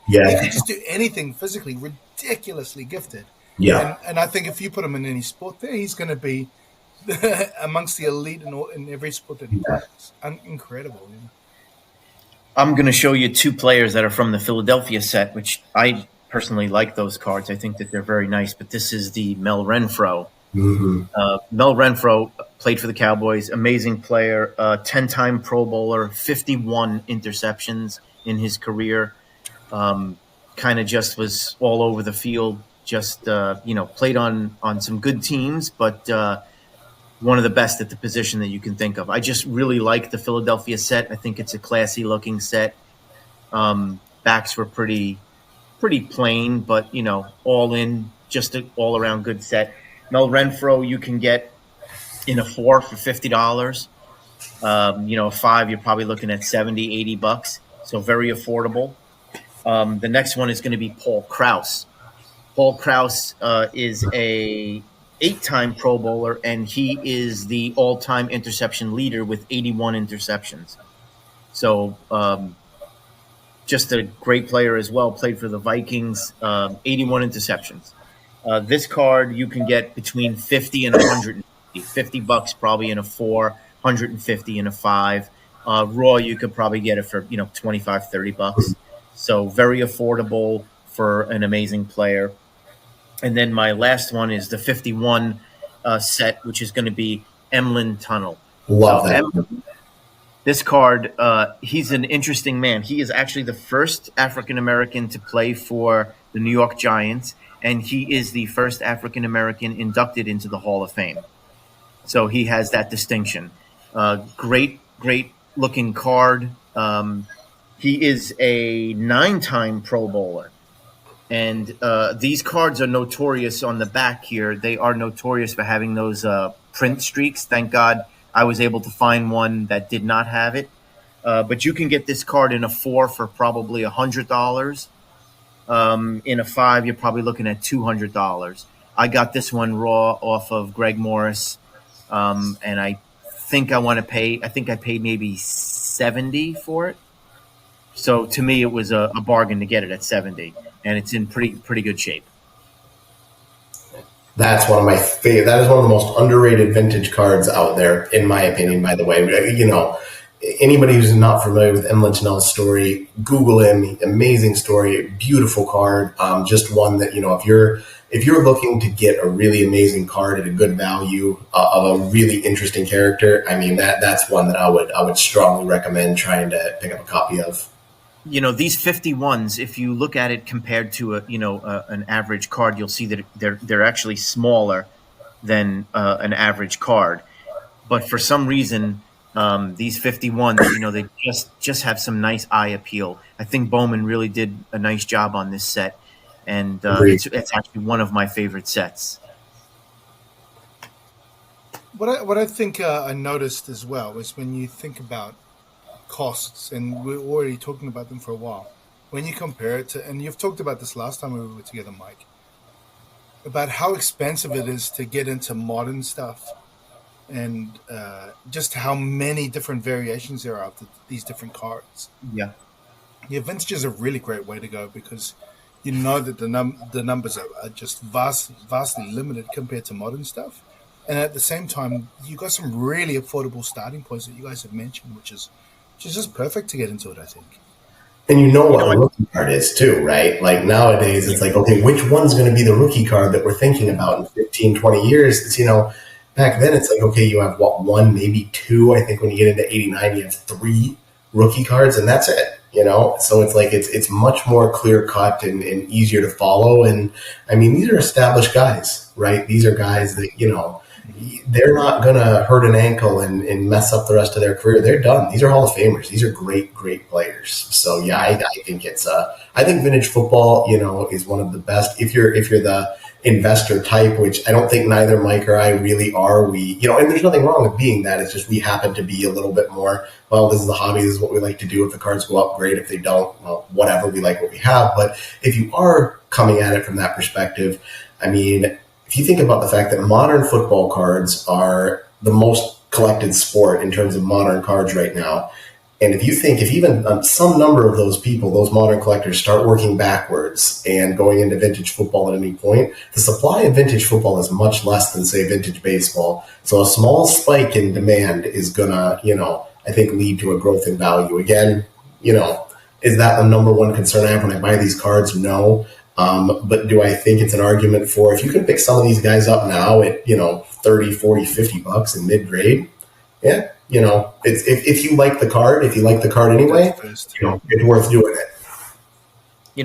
Yeah. He could just do anything physically, ridiculously gifted. Yeah. And I think if you put him in any sport, there he's going to be amongst the elite in every sport that he plays. Incredible. I'm going to show you two players that are from the Philadelphia set, which I personally like those cards. I think that they're very nice. But this is the Mel Renfro. Mm-hmm. Mel Renfro played for the Cowboys, amazing player, 10-time Pro Bowler, 51 interceptions in his career. Kind of just was all over the field, just, played on some good teams, but one of the best at the position that you can think of. I just really like the Philadelphia set. I think it's a classy looking set. Backs were pretty plain, but, all in, just an all around good set. Mel Renfro, you can get in a 4 for $50. A 5, you're probably looking at $70, $80. So very affordable. The next one is going to be Paul Krause. Paul Krause is a 8-time Pro Bowler, and he is the all-time interception leader with 81 interceptions. So just a great player as well. Played for the Vikings, 81 interceptions. This card you can get between 50 and 150. $50 probably in a 4, 150 in a 5. Raw, you could probably get it for $25, $30. So very affordable for an amazing player. And then my last one is the 51 set, which is going to be Emlyn Tunnel. Love that. This card, he's an interesting man. He is actually the first African-American to play for the New York Giants, and he is the first African-American inducted into the Hall of Fame. So he has that distinction. Great looking card. He is a 9-time Pro Bowler. And these cards are notorious on the back here. They are notorious for having those print streaks. Thank God I was able to find one that did not have it. But you can get this card in a 4 for probably $100. In a 5, you're probably looking at $200. I got this one raw off of Greg Morris, and I think I paid maybe $70 for it. So to me, it was a bargain to get it at $70, and it's in pretty good shape. That's one of my favorite. That is one of the most underrated vintage cards out there, in my opinion. By the way, anybody who's not familiar with Emlyn Tunnell's story, Google him. Amazing story, beautiful card. Just one that if you're looking to get a really amazing card at a good value of a really interesting character, I mean that's one that I would strongly recommend trying to pick up a copy of. These 51s, if you look at it compared to an average card, you'll see that they're actually smaller than an average card. But for some reason, these 51s, they just have some nice eye appeal. I think Bowman really did a nice job on this set. and Agreed. it's actually one of my favorite sets. What I think I noticed as well is when you think about costs, and we're already talking about them for a while. When you compare it to, and you've talked about this last time we were together, Mike, about how expensive it is to get into modern stuff, and just how many different variations there are of these different cards. Yeah. Yeah, vintage is a really great way to go because you know that the numbers are just vastly limited compared to modern stuff, and at the same time, you got some really affordable starting points that you guys have mentioned, which is just perfect to get into it, I think. And you know what a rookie card is too, right? Like nowadays, it's like, okay, which one's going to be the rookie card that we're thinking about in 15, 20 years? It's, back then it's like, okay, you have one, maybe two. I think when you get into 89, you have three rookie cards, and that's it. So it's like it's much more clear cut and easier to follow. And I mean, these are established guys, right? These are guys that they're not gonna hurt an ankle and mess up the rest of their career. They're done. These are Hall of Famers. These are great players. So yeah, I think I think vintage football, is one of the best. If you're the investor type, which I don't think neither Mike or I really are. And there's nothing wrong with being that. It's just we happen to be a little bit more, well, this is the hobby, this is what we like to do. If the cards go up, great. If they don't, well, whatever, we like what we have. But if you are coming at it from that perspective, I mean, if you think about the fact that modern football cards are the most collected sport in terms of modern cards right now, and if even some number of those people, those modern collectors, start working backwards and going into vintage football at any point, the supply of vintage football is much less than, say, vintage baseball. So a small spike in demand is gonna, I think lead to a growth in value. Again, is that the number one concern I have when I buy these cards? No. But do I think it's an argument for, if you can pick some of these guys up now at, 30, 40, $50 in mid-grade, yeah, it's if you like the card, anyway, it's worth doing it.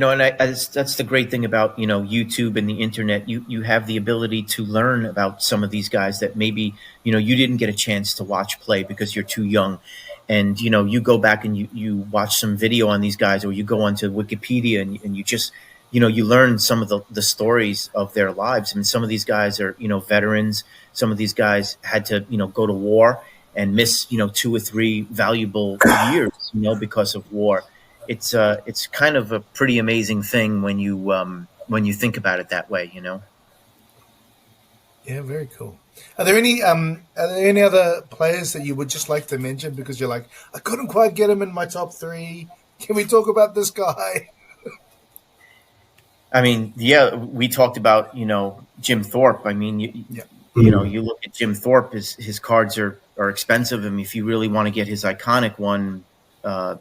And that's the great thing about, YouTube and the internet. You have the ability to learn about some of these guys that maybe, you didn't get a chance to watch play because you're too young. And, you go back and you watch some video on these guys, or you go onto Wikipedia and you just, you learn some of the stories of their lives. I mean, some of these guys are, veterans. Some of these guys had to, go to war and miss, 2 or 3 valuable years, because of war. It's kind of a pretty amazing thing when you think about it that way, Yeah, very cool. Are there any other players that you would just like to mention because you're like, I couldn't quite get him in my top 3? Can we talk about this guy? I mean, yeah, we talked about, Jim Thorpe. I mean, you look at Jim Thorpe, his cards are expensive. I mean, if you really want to get his iconic one, a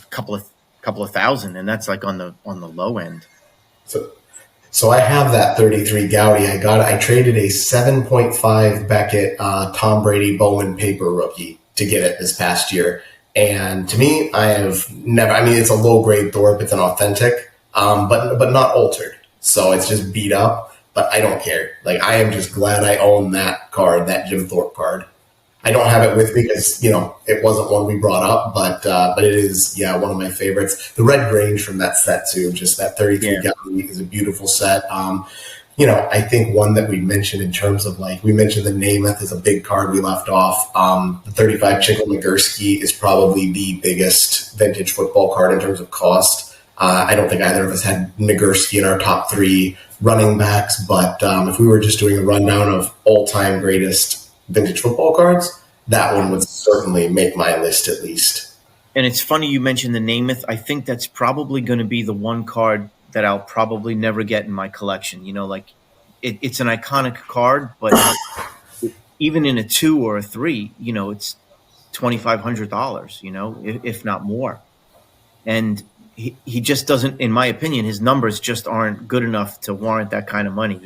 couple of thousand, and that's like on the low end. So I have that 33 Gowdy. I traded a 7.5 Beckett Tom Brady Bowman paper rookie to get it this past year. And to me, I have never, I mean, it's a low grade Thorpe. It's an authentic, but not altered. So it's just beat up, but I don't care. Like, I am just glad I own that card, that Jim Thorpe card. I don't have it with me because, it wasn't one we brought up, but it is, one of my favorites. The Red Grange from that set too, just that 33 Galley is a beautiful set. I think one that we mentioned in terms of, like, we mentioned the Namath is a big card we left off. The 35 Chickle McGursky is probably the biggest vintage football card in terms of cost. I don't think either of us had Nagurski in our top 3 running backs, but if we were just doing a rundown of all-time greatest vintage football cards, that one would certainly make my list at least. And it's funny you mentioned the Namath. I think that's probably going to be the one card that I'll probably never get in my collection. It's an iconic card, but even in a 2 or a 3, it's $2,500, if not more. And he just doesn't, in my opinion, his numbers just aren't good enough to warrant that kind of money,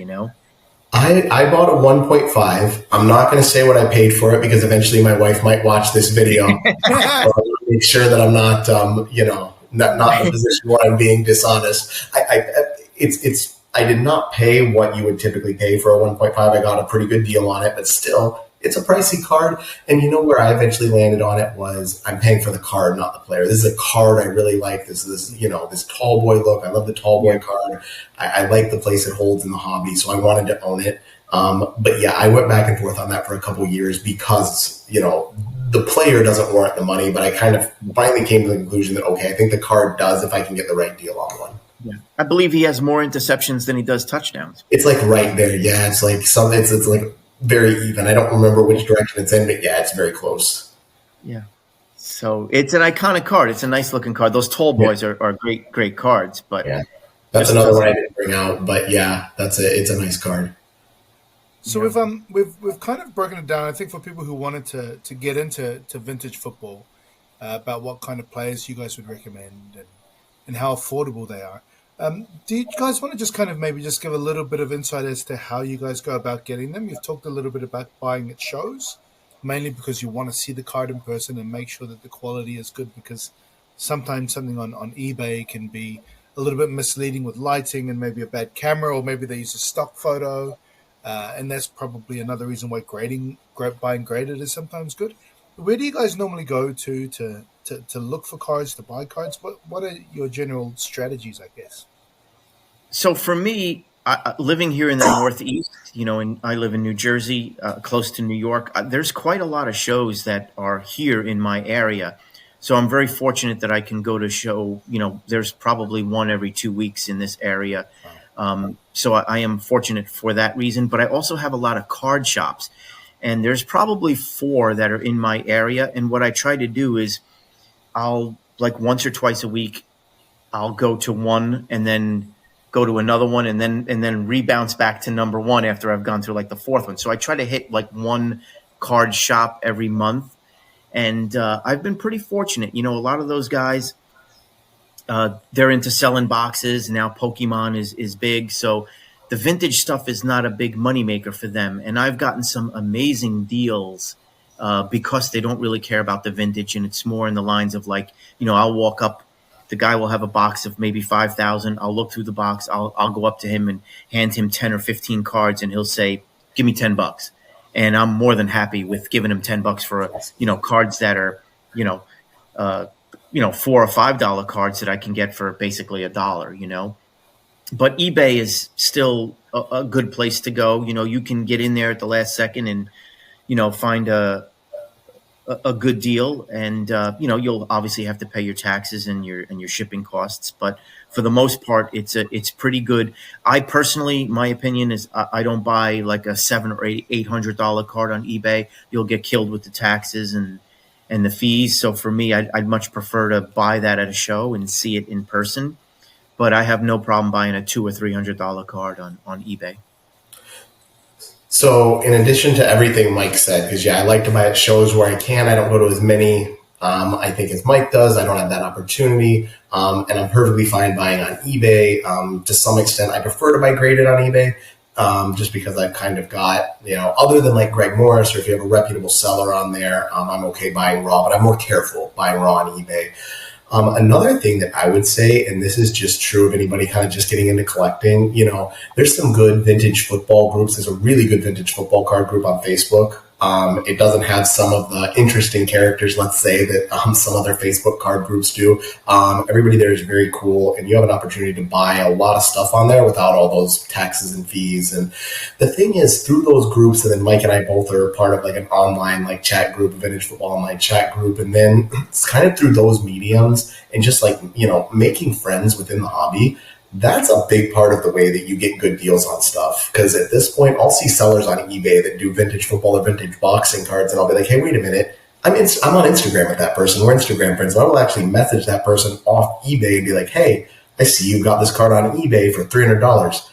I bought a 1.5. I'm not going to say what I paid for it because eventually my wife might watch this video. So I want to make sure that I'm not, not in a position where I'm being dishonest. I did not pay what you would typically pay for a 1.5. I got a pretty good deal on it, but still, it's a pricey card. And where I eventually landed on it was I'm paying for the card, not the player. This is a card I really like. This is, this tall boy look. I love the tall boy card. I like the place it holds in the hobby. So I wanted to own it. But yeah, I went back and forth on that for a couple of years because, the player doesn't warrant the money, but I kind of finally came to the conclusion that, okay, I think the card does if I can get the right deal on one. Yeah. I believe he has more interceptions than he does touchdowns. It's like right there. Yeah. It's like it's like very even. I don't remember which direction it's in, but yeah, it's very close. Yeah. So it's an iconic card. It's a nice looking card. Those tall boys are great cards, but yeah, that's another one I didn't bring out, but yeah, it's a nice card. So we've kind of broken it down. I think for people who wanted to get into vintage football, about what kind of players you guys would recommend and how affordable they are. Do you guys want to just kind of maybe just give a little bit of insight as to how you guys go about getting them? You've talked a little bit about buying at shows, mainly because you want to see the card in person and make sure that the quality is good, because sometimes something on eBay can be a little bit misleading with lighting and maybe a bad camera, or maybe they use a stock photo. And that's probably another reason why buying graded is sometimes good. Where do you guys normally go to look for cards, to buy cards? What are your general strategies, I guess? So for me, living here in the Northeast, and I live in New Jersey, close to New York, there's quite a lot of shows that are here in my area. So I'm very fortunate that I can go to show, there's probably one every 2 weeks in this area. So I am fortunate for that reason, but I also have a lot of card shops, and there's probably 4 that are in my area. And what I try to do is I'll, like, once or twice a week, I'll go to one and then go to another one and then rebounce back to number 1 after I've gone through like the 4th one. So I try to hit like one card shop every month. And I've been pretty fortunate. A lot of those guys, they're into selling boxes. Now Pokemon is big. So the vintage stuff is not a big moneymaker for them. And I've gotten some amazing deals because they don't really care about the vintage. And it's more in the lines of like, I'll walk up. The guy will have a box of maybe 5,000. I'll look through the box. I'll go up to him and hand him 10 or 15 cards. And he'll say, give me $10. And I'm more than happy with giving him $10 for, cards that are, $4 or $5 cards that I can get for basically $1, But eBay is still a good place to go. You can get in there at the last second and, find a good deal. And, you'll obviously have to pay your taxes and your shipping costs. But for the most part, it's pretty good. I personally, my opinion is I don't buy like a $700 or $800 card on eBay. You'll get killed with the taxes and the fees. So for me, I'd much prefer to buy that at a show and see it in person. But I have no problem buying a $200 or $300 card on eBay. So in addition to everything Mike said, because I like to buy at shows where I can. I don't go to as many, I think, as Mike does. I don't have that opportunity. And I'm perfectly fine buying on eBay. To some extent, I prefer to buy graded on eBay. Just because I've kind of got, other than like Greg Morris, or if you have a reputable seller on there, I'm okay buying raw, but I'm more careful buying raw on eBay. Another thing that I would say, and this is just true of anybody kind of just getting into collecting, there's some good vintage football groups. There's a really good vintage football card group on Facebook. It doesn't have some of the interesting characters, let's say, that some other Facebook card groups do. Everybody there is very cool, and you have an opportunity to buy a lot of stuff on there without all those taxes and fees. And the thing is, through those groups, and then Mike and I both are part of like an online like chat group, a vintage football online chat group, and then it's kind of through those mediums and just like, making friends within the hobby. That's a big part of the way that you get good deals on stuff. Because at this point, I'll see sellers on eBay that do vintage football or vintage boxing cards, and I'll be like, hey, wait a minute. I'm on Instagram with that person. We're Instagram friends. So I will actually message that person off eBay and be like, hey, I see you got this card on eBay for $300.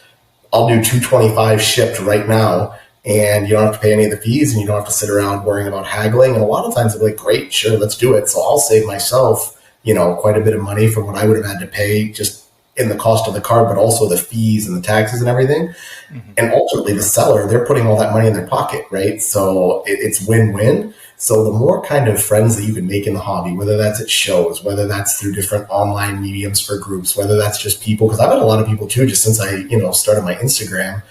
I'll do $225 shipped right now. And you don't have to pay any of the fees, and you don't have to sit around worrying about haggling. And a lot of times they're like, great, sure, let's do it. So I'll save myself, quite a bit of money from what I would have had to pay just in the cost of the card, but also the fees and the taxes and everything. Mm-hmm. And ultimately the seller, they're putting all that money in their pocket, right? So it's win-win. So the more kind of friends that you can make in the hobby, whether that's at shows, whether that's through different online mediums for groups, whether that's just people, because I've had a lot of people too, just since I, started my Instagram,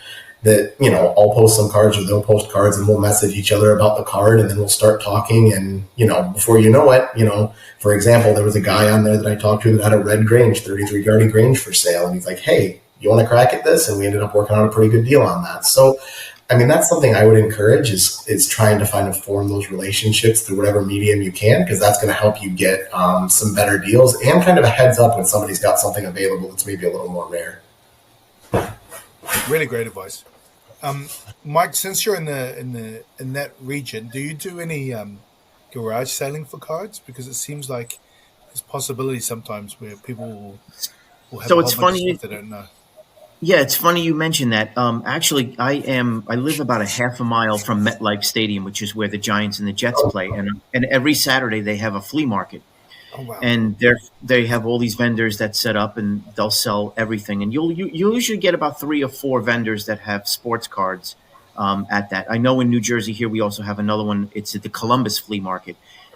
that, I'll post some cards or they'll post cards and we'll message each other about the card and then we'll start talking. And, before you know it, for example, there was a guy on there that I talked to that had a red Grange, 33 Guardy Grange for sale. And he's like, hey, you want to crack at this? And we ended up working on a pretty good deal on that. So, I mean, that's something I would encourage is trying to form those relationships through whatever medium you can, because that's going to help you get some better deals and kind of a heads up when somebody's got something available that's maybe a little more rare. Really great advice. Mike, since you're in that region, do you do any garage selling for cards? Because it seems like there's possibilities sometimes where people will have So a it's whole bunch funny. of stuff they don't know. Yeah, it's funny you mentioned that. Actually, I live about a half a mile from MetLife Stadium, which is where the Giants and the Jets play, and every Saturday they have a flea market, Oh wow! and they have all these vendors that set up and they'll sell everything, and you'll usually get about 3 or 4 vendors that have sports cards at that. I know in New Jersey here we also have another one. It's at the Columbus Flea Market,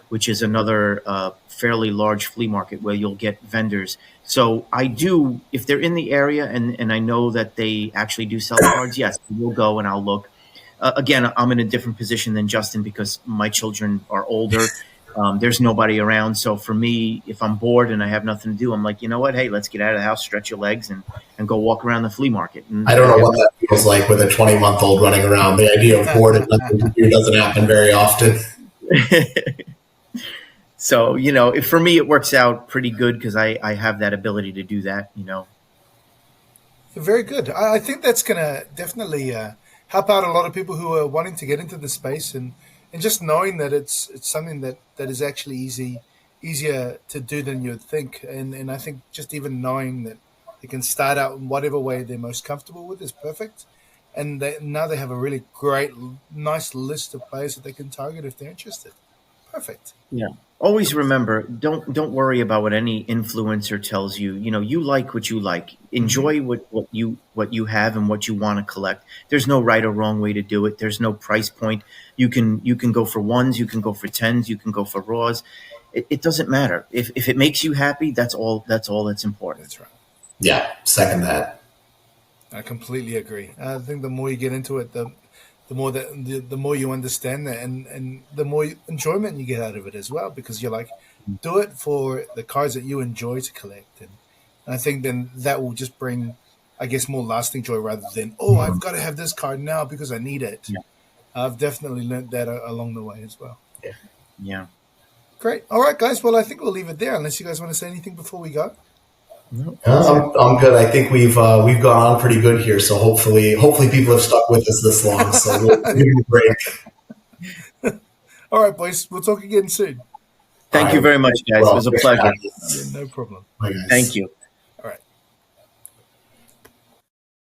which is another fairly large flea market where you'll get vendors. So I do, if they're in the area and I know that they actually do sell cards, yes, we'll go and I'll look. Again, I'm in a different position than Justin because my children are older. There's nobody around. So for me, if I'm bored and I have nothing to do, I'm like, you know what? Hey, let's get out of the house, stretch your legs, and go walk around the flea market. And I don't know what that feels like with a 20-month-old running around. The idea of bored and nothing to do doesn't happen very often. So, for me, it works out pretty good because I have that ability to do that, Very good. I think that's going to definitely help out a lot of people who are wanting to get into the space, and just knowing that it's something that is actually easier to do than you'd think. And I think just even knowing that they can start out in whatever way they're most comfortable with is perfect. And now they have a really great, nice list of players that they can target if they're interested. Perfect. Yeah. Always remember, don't worry about what any influencer tells you. You like what you like. Enjoy what you have and what you want to collect. There's no right or wrong way to do it. There's no price point. You can go for ones, you can go for tens, you can go for raws. It doesn't matter. If it makes you happy, that's all that's important. That's right. Yeah, second that. I completely agree. I think the more you get into it, the more you understand that, and the more enjoyment you get out of it as well, because you're like, do it for the cards that you enjoy to collect, and I think then that will just bring, I guess, more lasting joy rather than I've got to have this card now because I need it. Yeah. I've definitely learned that along the way as well. Yeah. Great. All right, guys. Well, I think we'll leave it there unless you guys want to say anything before we go. No. I'm good. I think we've gone on pretty good here. So hopefully people have stuck with us this long. So we'll give them a break. All right, boys. We'll talk again soon. Thank you very much, guys. It was a pleasure. Yeah, no problem. Bye, guys. Thank you.